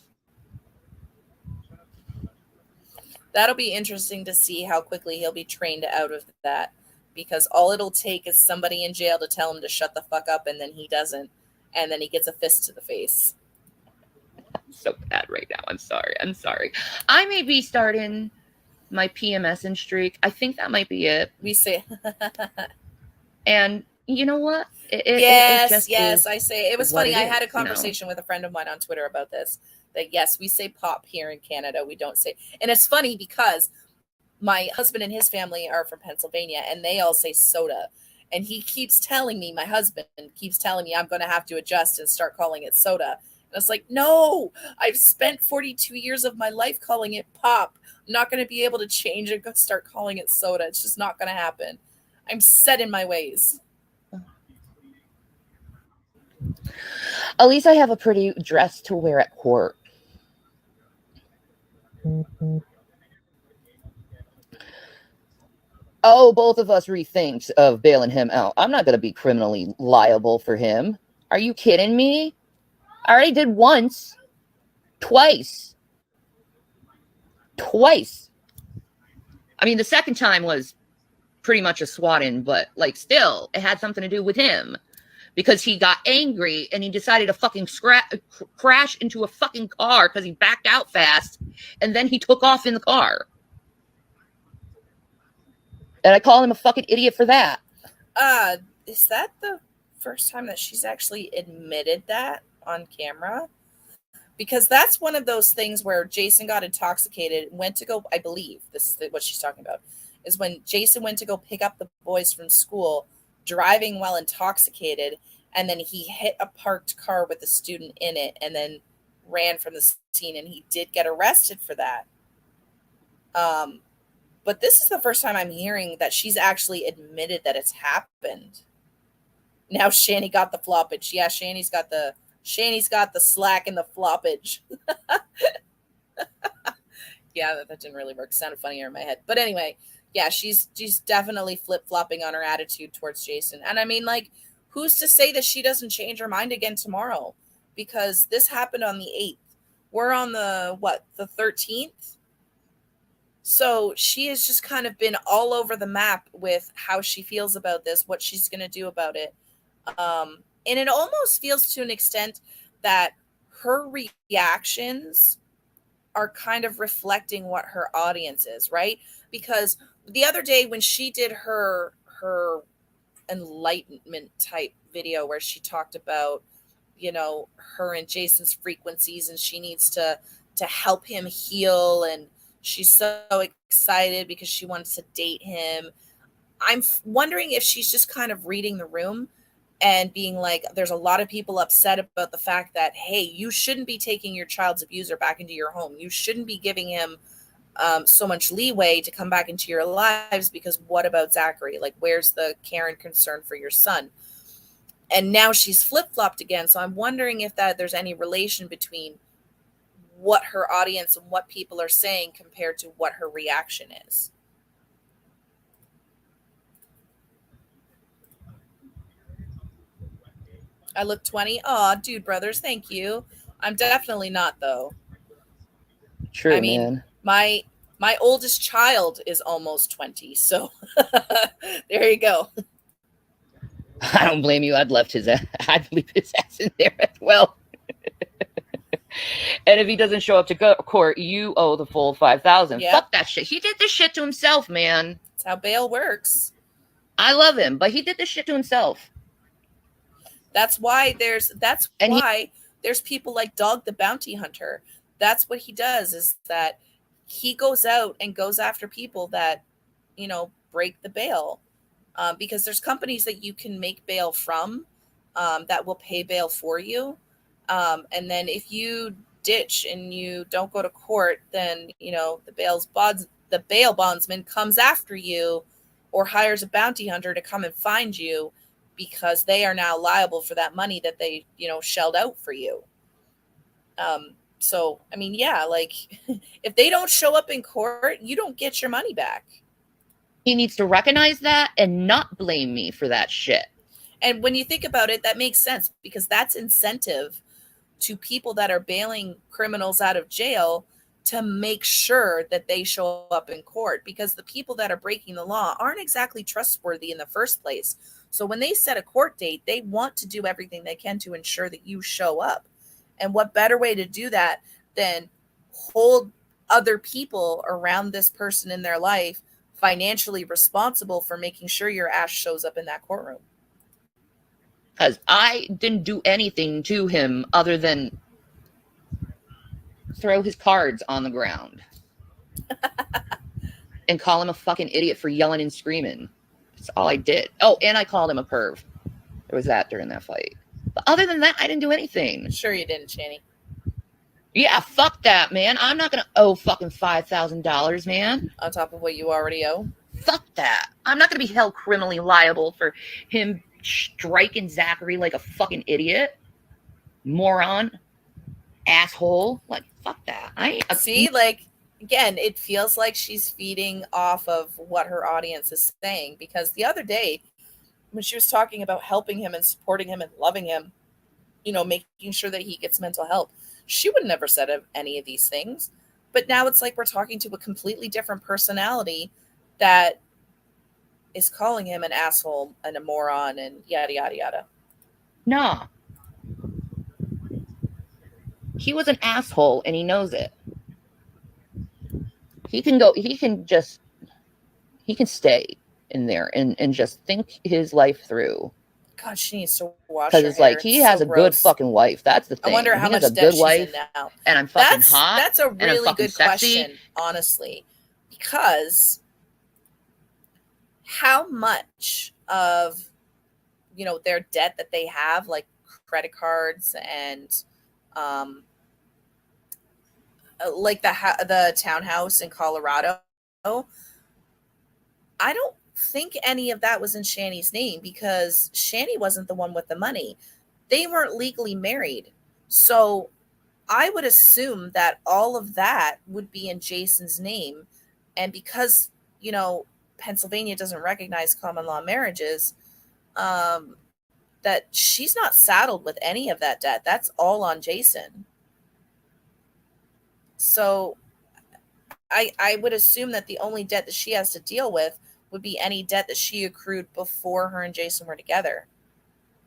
That'll be interesting to see how quickly he'll be trained out of that, because all it'll take is somebody in jail to tell him to shut the fuck up, and then he doesn't, and then he gets a fist to the face. I'm so bad right now. I'm sorry. I may be starting my PMSing streak. I think that might be it. We say and you know what? Yes, it just yes, I say it was funny. I had a you know? conversation with a friend of mine on Twitter about this. That yes, we say pop here in Canada. We don't say, and it's funny because my husband and his family are from Pennsylvania, and they all say soda. And he keeps telling me, my husband keeps telling me, I'm going to have to adjust and start calling it soda. And it's like, no, I've spent 42 years of my life calling it pop. I'm not going to be able to change it, start calling it soda. It's just not going to happen. I'm set in my ways. At least I have a pretty dress to wear at court. Oh, both of us rethink of bailing him out. I'm not going to be criminally liable for him. Are you kidding me? I already did once. Twice. I mean, the second time was pretty much a swatting, but like still, it had something to do with him. Because he got angry and he decided to fucking crash into a fucking car because he backed out fast, and then he took off in the car. And I call him a fucking idiot for that. Is that the first time that she's actually admitted that on camera? Because that's one of those things where Jason got intoxicated, went to go, I believe this is what she's talking about, is when Jason went to go pick up the boys from school, driving while intoxicated, and then he hit a parked car with a student in it and then ran from the scene, and he did get arrested for that. But this is the first time I'm hearing that she's actually admitted that it's happened. Now Shanny got the floppage. Yeah, Shanny's got the slack and the floppage. Yeah, that didn't really work. It sounded funnier in my head. But anyway, yeah, she's definitely flip-flopping on her attitude towards Jason. And I mean, like, who's to say that she doesn't change her mind again tomorrow? Because this happened on the 8th. We're on the 13th? So she has just kind of been all over the map with how she feels about this, what she's going to do about it. And it almost feels to an extent that her reactions are kind of reflecting what her audience is, right? Because the other day when she did her enlightenment type video where she talked about, you know, her and Jason's frequencies, and she needs to help him heal, and she's so excited because she wants to date him. I'm wondering if she's just kind of reading the room and being like, there's a lot of people upset about the fact that, hey, you shouldn't be taking your child's abuser back into your home. You shouldn't be giving him so much leeway to come back into your lives, because what about Zachary? Like, where's the care and concern for your son? And now she's flip-flopped again. So I'm wondering if there's any relation between what her audience and what people are saying compared to what her reaction is. I look 20. Aw, dude, brothers, thank you. I'm definitely not, though. True, I mean, man. My oldest child is almost 20, so there you go. I don't blame you. I'd leave his ass in there as well. And if he doesn't show up to court, you owe the full 5,000. Yep. Fuck that shit. He did this shit to himself, man. That's how bail works. I love him, but he did this shit to himself. That's why there's people like Dog the Bounty Hunter. That's what he does, is that he goes out and goes after people that, break the bail. Because there's companies that you can make bail from, that will pay bail for you. And then if you ditch and you don't go to court, then, the bail bondsman comes after you or hires a bounty hunter to come and find you, because they are now liable for that money that they, shelled out for you. So, I mean, yeah, like if they don't show up in court, you don't get your money back. He needs to recognize that and not blame me for that shit. And when you think about it, that makes sense, because that's incentive to people that are bailing criminals out of jail to make sure that they show up in court, because the people that are breaking the law aren't exactly trustworthy in the first place. So when they set a court date, they want to do everything they can to ensure that you show up. And what better way to do that than hold other people around this person in their life financially responsible for making sure your ass shows up in that courtroom? Because I didn't do anything to him other than throw his cards on the ground and call him a fucking idiot for yelling and screaming. That's all I did. Oh, and I called him a perv. There was that during that fight. But other than that, I didn't do anything. Sure you didn't, Shanny. Yeah, fuck that, man. I'm not going to owe fucking $5,000, man. On top of what you already owe? Fuck that. I'm not going to be held criminally liable for him striking Zachary like a fucking idiot. Moron. Asshole. Like, fuck that. See, like, again, it feels like she's feeding off of what her audience is saying, because the other day when she was talking about helping him and supporting him and loving him, making sure that he gets mental help, she would never said any of these things. But now it's like we're talking to a completely different personality that is calling him an asshole and a moron and yada, yada, yada. Nah. He was an asshole and he knows it. He can stay in there and just think his life through. God, she needs to wash her hair. Because it's like, he has a good fucking wife. That's the thing. I wonder how much debt she's in now. And I'm fucking hot. That's a really good sexy. question, honestly. Because how much of, their debt that they have, like credit cards and like the townhouse in Colorado, I don't think any of that was in Shanny's name, because Shanny wasn't the one with the money. They weren't legally married. So I would assume that all of that would be in Jason's name. And because, Pennsylvania doesn't recognize common law marriages, that she's not saddled with any of that debt. That's all on Jason. So I would assume that the only debt that she has to deal with would be any debt that she accrued before her and Jason were together.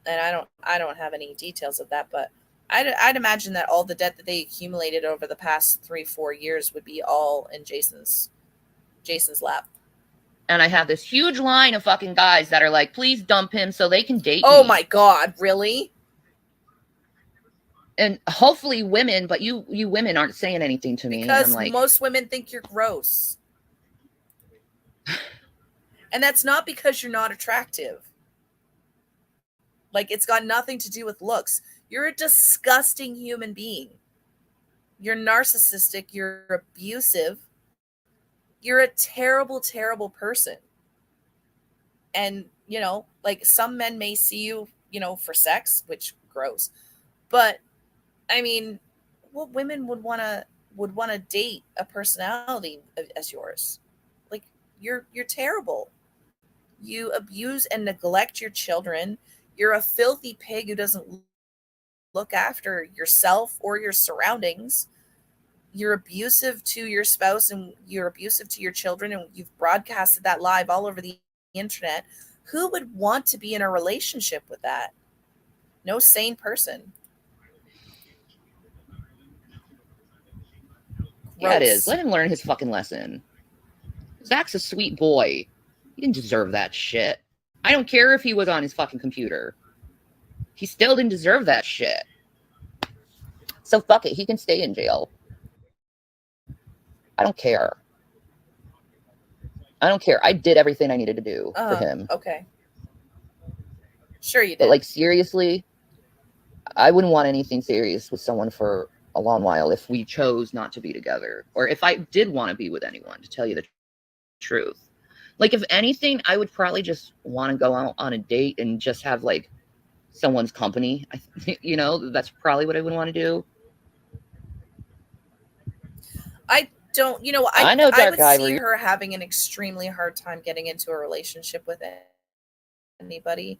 And I don't have any details of that, but I'd imagine that all the debt that they accumulated over the past 3-4 years would be all in Jason's lap. And I have this huge line of fucking guys that are like, please dump him so they can date me. Oh my God, really? And hopefully women, but you women aren't saying anything to me. Because I'm like, most women think you're gross. And that's not because you're not attractive. Like, it's got nothing to do with looks. You're a disgusting human being. You're narcissistic. You're abusive. You're a terrible, terrible person. And, like, some men may see you, for sex, which gross. But, I mean, what women would want to date a personality as yours? Like, you're terrible. You abuse and neglect your children. You're a filthy pig who doesn't look after yourself or your surroundings. You're abusive to your spouse and you're abusive to your children, and you've broadcasted that live all over the internet. Who would want to be in a relationship with that? No sane person. Yeah, it is. Let him learn his fucking lesson. Zach's a sweet boy. He didn't deserve that shit. I don't care if he was on his fucking computer. He still didn't deserve that shit. So fuck it. He can stay in jail. I don't care. I don't care. I did everything I needed to do for him. Okay. Sure you did. But like, seriously, I wouldn't want anything serious with someone for a long while if we chose not to be together. Or if I did want to be with anyone, to tell you the truth. Like, if anything, I would probably just want to go out on a date and just have like someone's company. You know, that's probably what I would want to do. I don't, you know, I would see her having an extremely hard time getting into a relationship with anybody,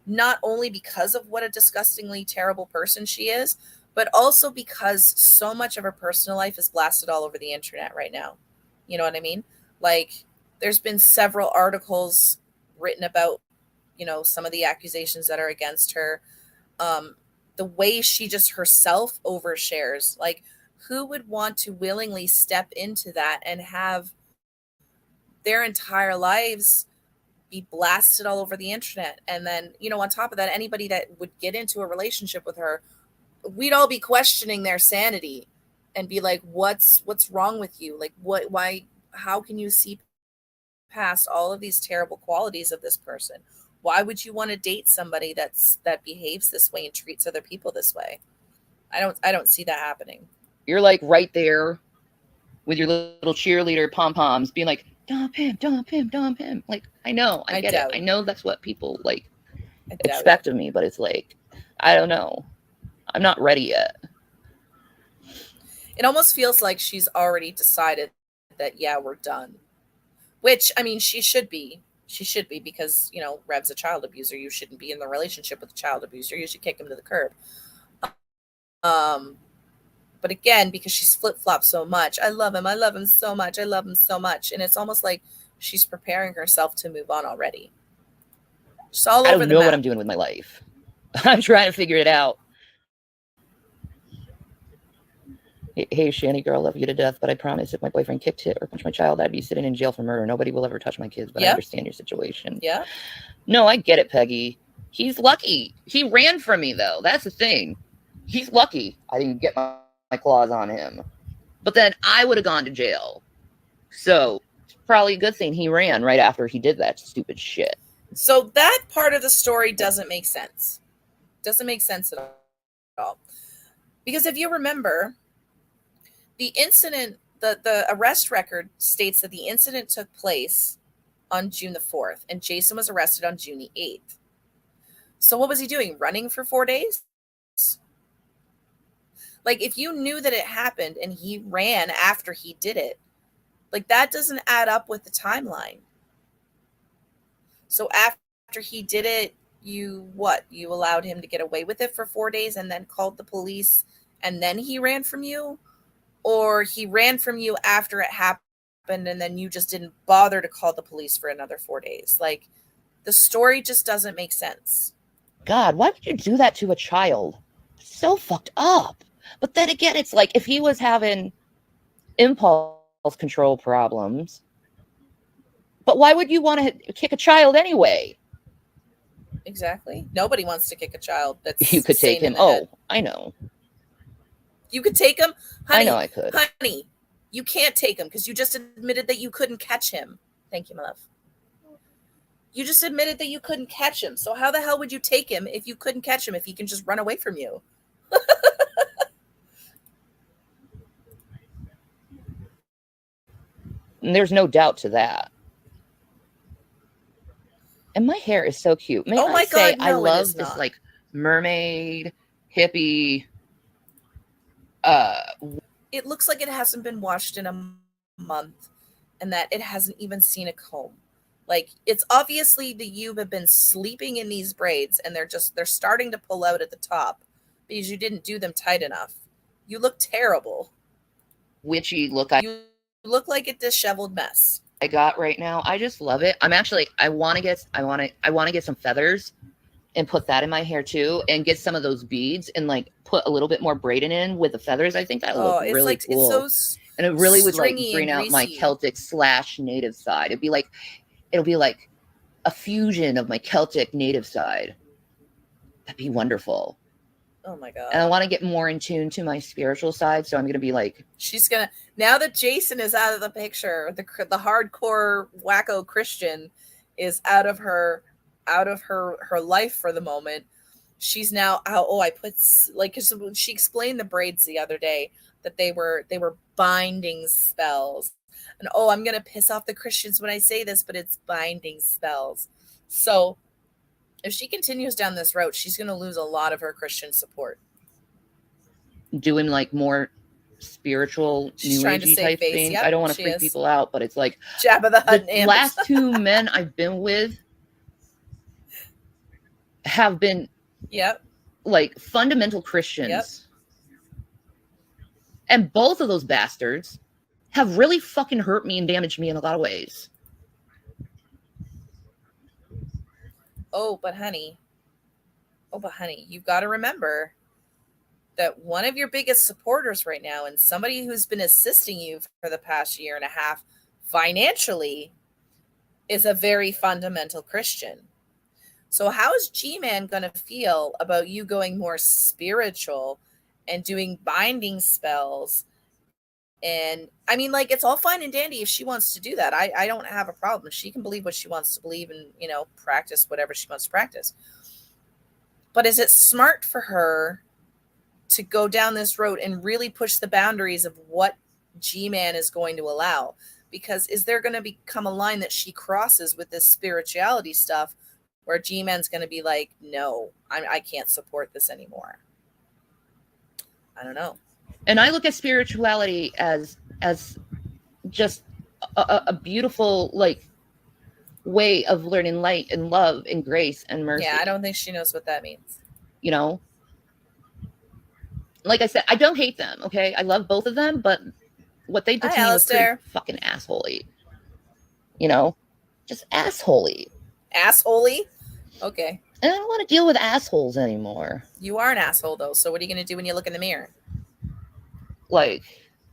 not only because of what a disgustingly terrible person she is, but also because so much of her personal life is blasted all over the internet right now. You know what I mean? Like, there's been several articles written about, you know, some of the accusations that are against her. The way she just herself overshares, like, who would want to willingly step into that and have their entire lives be blasted all over the internet? And then, you know, on top of that, anybody that would get into a relationship with her, we'd all be questioning their sanity and be like, what's wrong with you? Like, why, how can you see past all of these terrible qualities of this person? Why would you want to date somebody that behaves this way and treats other people this way? I don't see that happening. You're like right there with your little cheerleader pom-poms being like, dump him, dump him, dump him. Like, I know, I get it. I know that's what people like expect of me, but it's like, I don't know. I'm not ready yet. It almost feels like she's already decided that, yeah, we're done. Which, I mean, she should be. She should be, because, you know, Rev's a child abuser. You shouldn't be in the relationship with a child abuser. You should kick him to the curb. But again, because she's flip-flopped so much, I love him so much, I love him so much. And it's almost like she's preparing herself to move on already. Just all over the map. I don't know what I'm doing with my life. I'm trying to figure it out. Hey, Shanny girl, love you to death, but I promise if my boyfriend kicked, hit, or punched my child, I'd be sitting in jail for murder. Nobody will ever touch my kids, but I understand your situation. Yeah. No, I get it, Peggy. He's lucky. He ran from me, though. That's the thing. He's lucky I didn't get my claws on him. But then I would have gone to jail. So it's probably a good thing he ran right after he did that stupid shit. So that part of the story doesn't make sense. Doesn't make sense at all. Because if you remember, the incident, the arrest record states that the incident took place on June the 4th, and Jason was arrested on June the 8th. So what was he doing? Running for 4 days? Like, if you knew that it happened and he ran after he did it, like, that doesn't add up with the timeline. So after he did it, you allowed him to get away with it for 4 days and then called the police and then he ran from you? Or he ran from you after it happened and then you just didn't bother to call the police for another 4 days? Like, the story just doesn't make sense. God, why would you do that to a child? So fucked up. But then again, it's like, if he was having impulse control problems, but why would you want to kick a child anyway? Exactly. Nobody wants to kick a child that's you could take him. Oh, I know. You could take him? Honey, I know I could. Honey, you can't take him because you just admitted that you couldn't catch him. Thank you, my love. You just admitted that you couldn't catch him. So how the hell would you take him if you couldn't catch him, if he can just run away from you? And there's no doubt to that. And my hair is so cute. May I say, God, no, I love this like mermaid, hippie. It looks like it hasn't been washed in a month and that it hasn't even seen a comb. Like, it's obviously that you have been sleeping in these braids and they're starting to pull out at the top because you didn't do them tight enough. You look terrible. Witchy look. You look like a disheveled mess. I got right now. I just love it. I'm actually, I want to get some feathers and put that in my hair too, and get some of those beads and like put a little bit more braiding in with the feathers. I think that would look really cool. And it really would like Stringy bring and out my greasy. Celtic / native side. It'll be like a fusion of my Celtic native side. That'd be wonderful. Oh my God. And I want to get more in tune to my spiritual side. So I'm going to be like, she's gonna, now that Jason is out of the picture, the hardcore wacko Christian is out of her life for the moment. She's now out. Oh, I put, like, 'cause she explained the braids the other day, that they were binding spells. And oh, I'm gonna piss off the Christians when I say this, but it's binding spells. So if she continues down this route, she's gonna lose a lot of her Christian support. doing like more spiritual, She's new trying to agey save type face. things. Yep, I don't want to she freak is. people out, but it's like Jabba the Hutt the and last 2 men I've been with have been Yep. like fundamental Christians. Yep. And both of those bastards have really fucking hurt me and damaged me in a lot of ways. Oh, but honey, you've got to remember that one of your biggest supporters right now, and somebody who's been assisting you for the past year and a half financially, is a very fundamental Christian. So how is G-Man going to feel about you going more spiritual and doing binding spells? And I mean, like, it's all fine and dandy if she wants to do that. I don't have a problem. She can believe what she wants to believe and, practice whatever she wants to practice. But is it smart for her to go down this road and really push the boundaries of what G-Man is going to allow? Because is there going to become a line that she crosses with this spirituality stuff where G-Man's going to be like, no, I can't support this anymore? I don't know. And I look at spirituality as just a beautiful, like, way of learning light and love and grace and mercy. Yeah, I don't think she knows what that means. Like I said, I don't hate them, okay? I love both of them, but what they did to me was pretty fucking assholey. Just assholey. Assholey? Okay. And I don't want to deal with assholes anymore. You are an asshole, though, so what are you going to do when you look in the mirror? Like,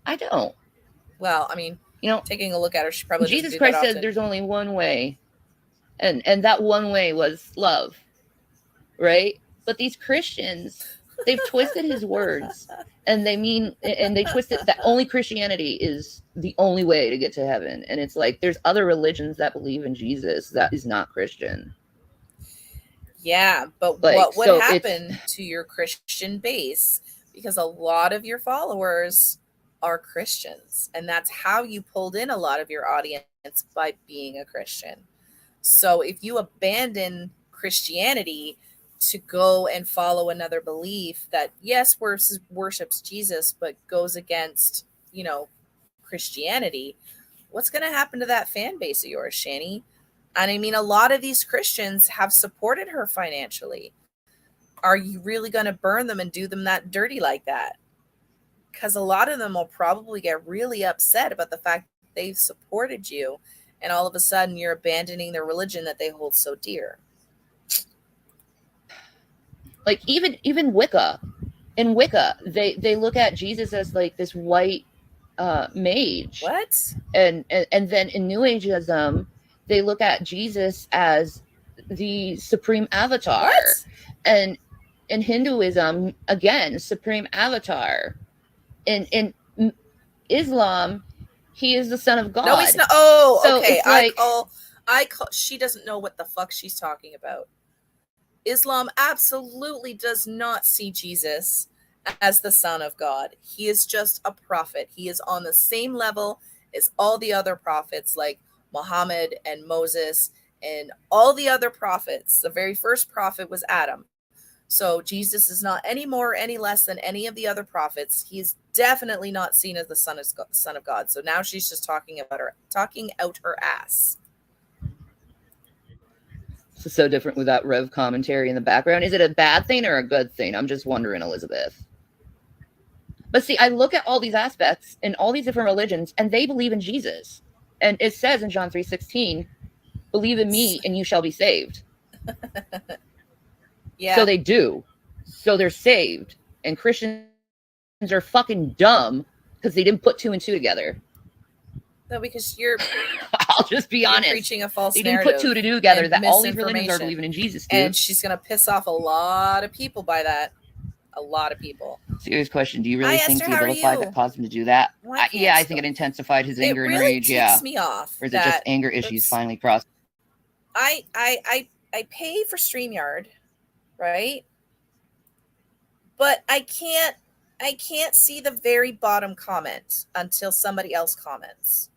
I don't. Well, I mean, taking a look at her, she probably Jesus Christ said there's only one way, and that one way was love, right? But these Christians, they've twisted his words, and they twisted that only Christianity is the only way to get to heaven. And it's like, there's other religions that believe in Jesus that is not Christian. Yeah, but what would happen to your Christian base? Because a lot of your followers are Christians, and that's how you pulled in a lot of your audience, by being a Christian. So if you abandon Christianity to go and follow another belief that, yes, worships Jesus, but goes against, Christianity, what's going to happen to that fan base of yours, Shanny? And I mean, a lot of these Christians have supported her financially. Are you really going to burn them and do them that dirty like that? Because a lot of them will probably get really upset about the fact that they've supported you, and all of a sudden you're abandoning their religion that they hold so dear. Like, even Wicca. In Wicca, they look at Jesus as like this white mage. What? And then in New Ageism, they look at Jesus as the supreme avatar. What? And in Hinduism, again, supreme avatar. In Islam, he is the son of God. No, he's not. Oh, so okay. Like, I call. She doesn't know what the fuck she's talking about. Islam absolutely does not see Jesus as the son of God. He is just a prophet. He is on the same level as all the other prophets, like Muhammad and Moses and all the other prophets. The very first prophet was Adam. So Jesus is not any more or any less than any of the other prophets. He is definitely not seen as the son of God. So now she's just talking out her ass. This is so different with that Rev commentary in the background. Is it a bad thing or a good thing? I'm just wondering, Elizabeth. But see, I look at all these aspects in all these different religions, and they believe in Jesus. And it says in John 3:16, believe in me and you shall be saved. Yeah. So they do. So they're saved. And Christians are fucking dumb because they didn't put 2 and 2 together. No, because you're I'll just be honest. Preaching a false they didn't narrative. Put 2 together that all these religions are believing in Jesus, dude. And she's gonna piss off a lot of people by that. A lot of people. Serious question. Do you really think the vilified that caused him to do that? Yeah, I think it intensified his anger and rage. It really ticks me off. Or is it just anger issues finally crossed? I pay for StreamYard, right? But I can't see the very bottom comment until somebody else comments.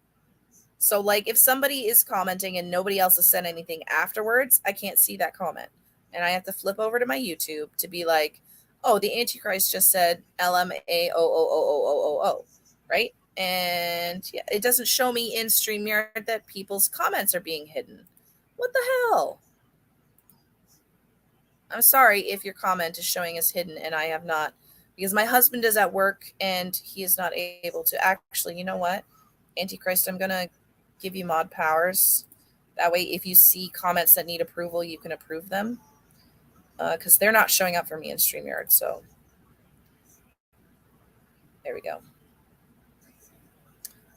So like if somebody is commenting and nobody else has said anything afterwards, I can't see that comment. And I have to flip over to my YouTube to be like, oh, the Antichrist just said LMAOOOOOO, right? And yeah, it doesn't show me in StreamYard that people's comments are being hidden. What the hell? I'm sorry if your comment is showing as hidden and I have not, because my husband is at work and he is not able to actually, you know what? Antichrist, I'm going to give you mod powers. That way, if you see comments that need approval, you can approve them. Because they're not showing up for me in StreamYard. So there we go.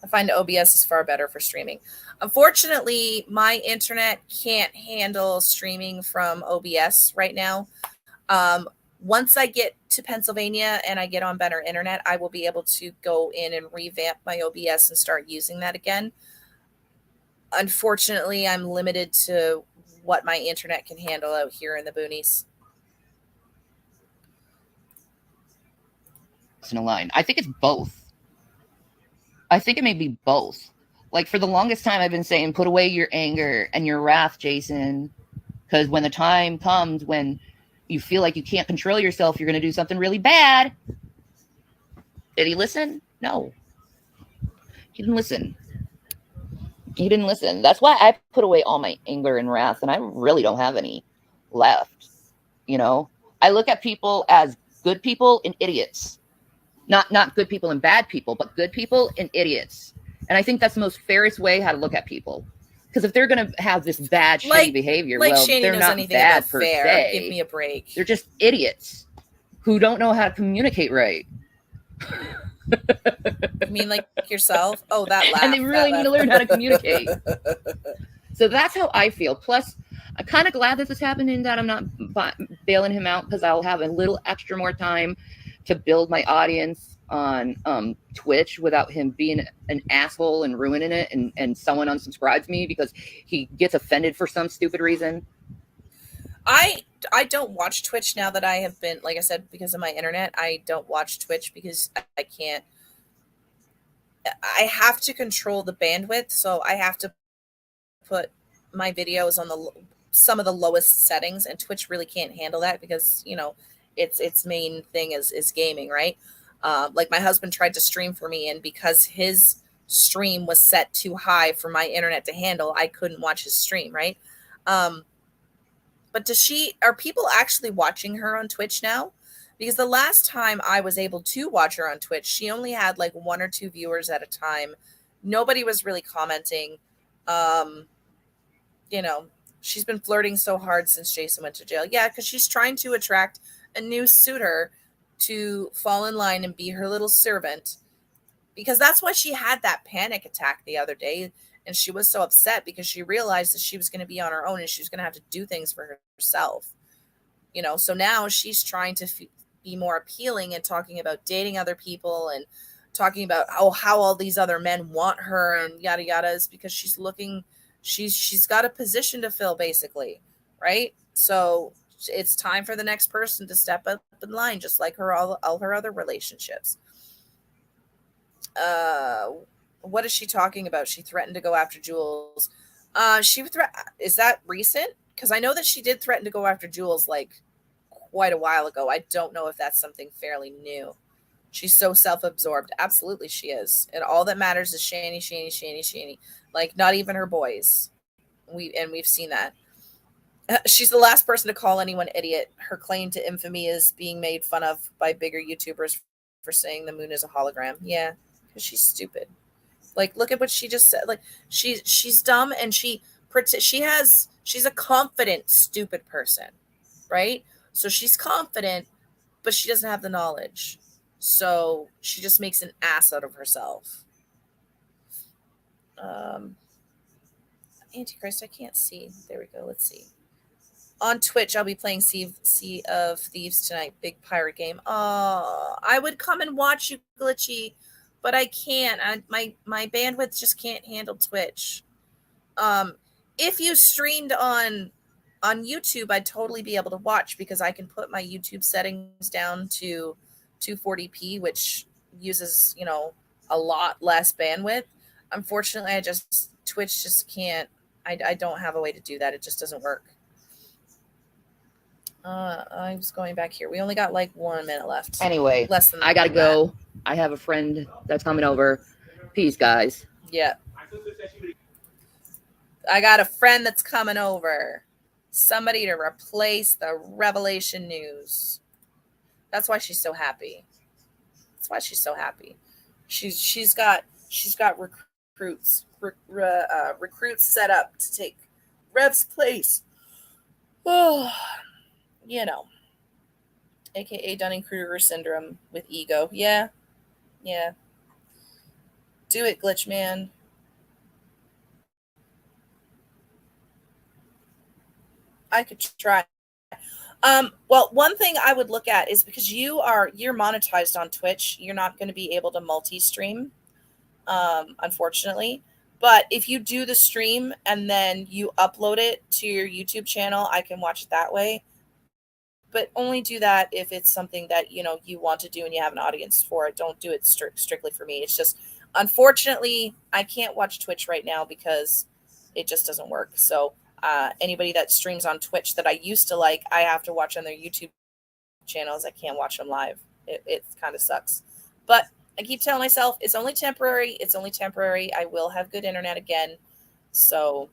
I find OBS is far better for streaming. Unfortunately, my internet can't handle streaming from OBS right now. Once I get to Pennsylvania and I get on better internet, I will be able to go in and revamp my OBS and start using that again. Unfortunately, I'm limited to what my internet can handle out here in the boonies. In a line. I think it's both. I think it may be both. Like for the longest time, I've been saying, put away your anger and your wrath, Jason, because when the time comes when you feel like you can't control yourself, you're going to do something really bad. Did he listen? No. He didn't listen. He didn't listen. That's why I put away all my anger and wrath, and I really don't have any left. You know, I look at people as good people and idiots. Not good people and bad people, but good people and idiots. And I think that's the most fairest way how to look at people. Because if they're going to have this bad, shitty behavior, well, they're not bad per se. Give me a break. They're just idiots who don't know how to communicate right. You mean like yourself? Oh, that laugh. And they really need to learn how to communicate. So that's how I feel. Plus, I'm kind of glad this is happening, that I'm not bailing him out, because I'll have a little extra more time to build my audience on Twitch without him being an asshole and ruining it, and someone unsubscribes me because he gets offended for some stupid reason. I don't watch Twitch now that I have been, like I said, because of my internet. I don't watch Twitch because I can't. I have to control the bandwidth, so I have to put my videos on some of the lowest settings, and Twitch really can't handle that because, you know, its main thing is gaming, right? Like my husband tried to stream for me, and because his stream was set too high for my internet to handle, I couldn't watch his stream, right? But are people actually watching her on Twitch now? Because the last time I was able to watch her on Twitch, she only had like 1 or 2 viewers at a time. Nobody was really commenting. You know, she's been flirting so hard since Jason went to jail. Yeah, because she's trying to attract a new suitor to fall in line and be her little servant. Because that's why she had that panic attack the other day. And she was so upset because she realized that she was going to be on her own and she was going to have to do things for herself. You know, so now she's trying to be more appealing and talking about dating other people and talking about how all these other men want her and yada yada, is because she's got a position to fill, basically, right? So it's time for the next person to step up in line, just like all her other relationships. What is she talking about? She threatened to go after Jules. Is that recent? Because I know that she did threaten to go after Jules like quite a while ago. I don't know if that's something fairly new. She's so self-absorbed. Absolutely she is. And all that matters is Shanny, Shanny, Shanny, Shanny. Like, not even her boys. We've seen that. She's the last person to call anyone idiot. Her claim to infamy is being made fun of by bigger YouTubers for saying the moon is a hologram. Yeah, because she's stupid. Like, look at what she just said. Like, she's dumb, and she's a confident, stupid person, right? So she's confident, but she doesn't have the knowledge. So she just makes an ass out of herself. Antichrist, I can't see. There we go. Let's see. On Twitch, I'll be playing Sea of Thieves tonight. Big pirate game. Oh, I would come and watch you, Glitchy, but I can't. My bandwidth just can't handle Twitch. If you streamed on YouTube, I'd totally be able to watch because I can put my YouTube settings down to 240p, which uses, a lot less bandwidth. Unfortunately, Twitch just can't. I don't have a way to do that. It just doesn't work. I was going back here. We only got like 1 minute left. Anyway, less than I gotta that. go. I have a friend that's coming over. Peace, guys. Yeah. I got a friend that's coming over. Somebody to replace the Revelation News. That's why she's so happy. That's why she's so happy. She's got recruits set up to take Rev's place. Oh, AKA Dunning-Kruger syndrome with ego. Yeah. Do it, Glitch Man. I could try. Well, one thing I would look at is because you're monetized on Twitch, you're not going to be able to multi-stream, unfortunately. But if you do the stream and then you upload it to your YouTube channel, I can watch it that way. But only do that if it's something that, you want to do and you have an audience for it. Don't do it strictly for me. It's just, unfortunately, I can't watch Twitch right now because it just doesn't work. So anybody that streams on Twitch that I used to like, I have to watch on their YouTube channels. I can't watch them live. It kind of sucks. But I keep telling myself it's only temporary. It's only temporary. I will have good internet again. So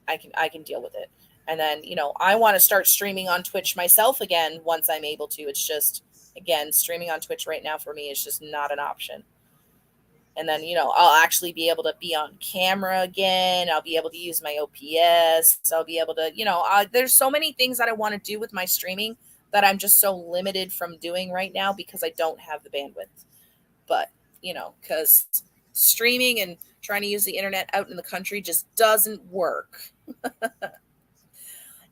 I can deal with it. And then, I want to start streaming on Twitch myself again once I'm able to. It's just, again, streaming on Twitch right now for me is just not an option. And then, I'll actually be able to be on camera again. I'll be able to use my OPS. I'll be able to, there's so many things that I want to do with my streaming that I'm just so limited from doing right now because I don't have the bandwidth. But, because streaming and trying to use the internet out in the country just doesn't work.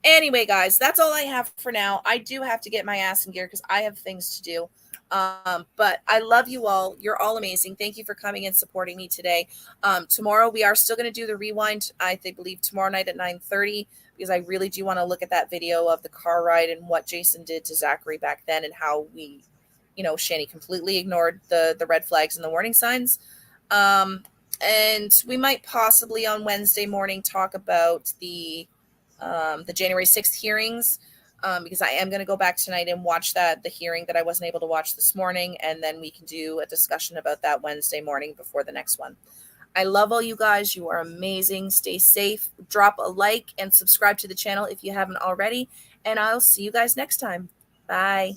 Anyway, guys, that's all I have for now. I do have to get my ass in gear because I have things to do. But I love you all. You're all amazing. Thank you for coming and supporting me today. Tomorrow we are still going to do the rewind. I believe tomorrow night at 9:30 because I really do want to look at that video of the car ride and what Jason did to Zachary back then and how we, Shanny completely ignored the red flags and the warning signs. And we might possibly on Wednesday morning talk about the January 6th hearings, because I am going to go back tonight and watch the hearing that I wasn't able to watch this morning. And then we can do a discussion about that Wednesday morning before the next one. I love all you guys. You are amazing. Stay safe. Drop a like and subscribe to the channel if you haven't already. And I'll see you guys next time. Bye.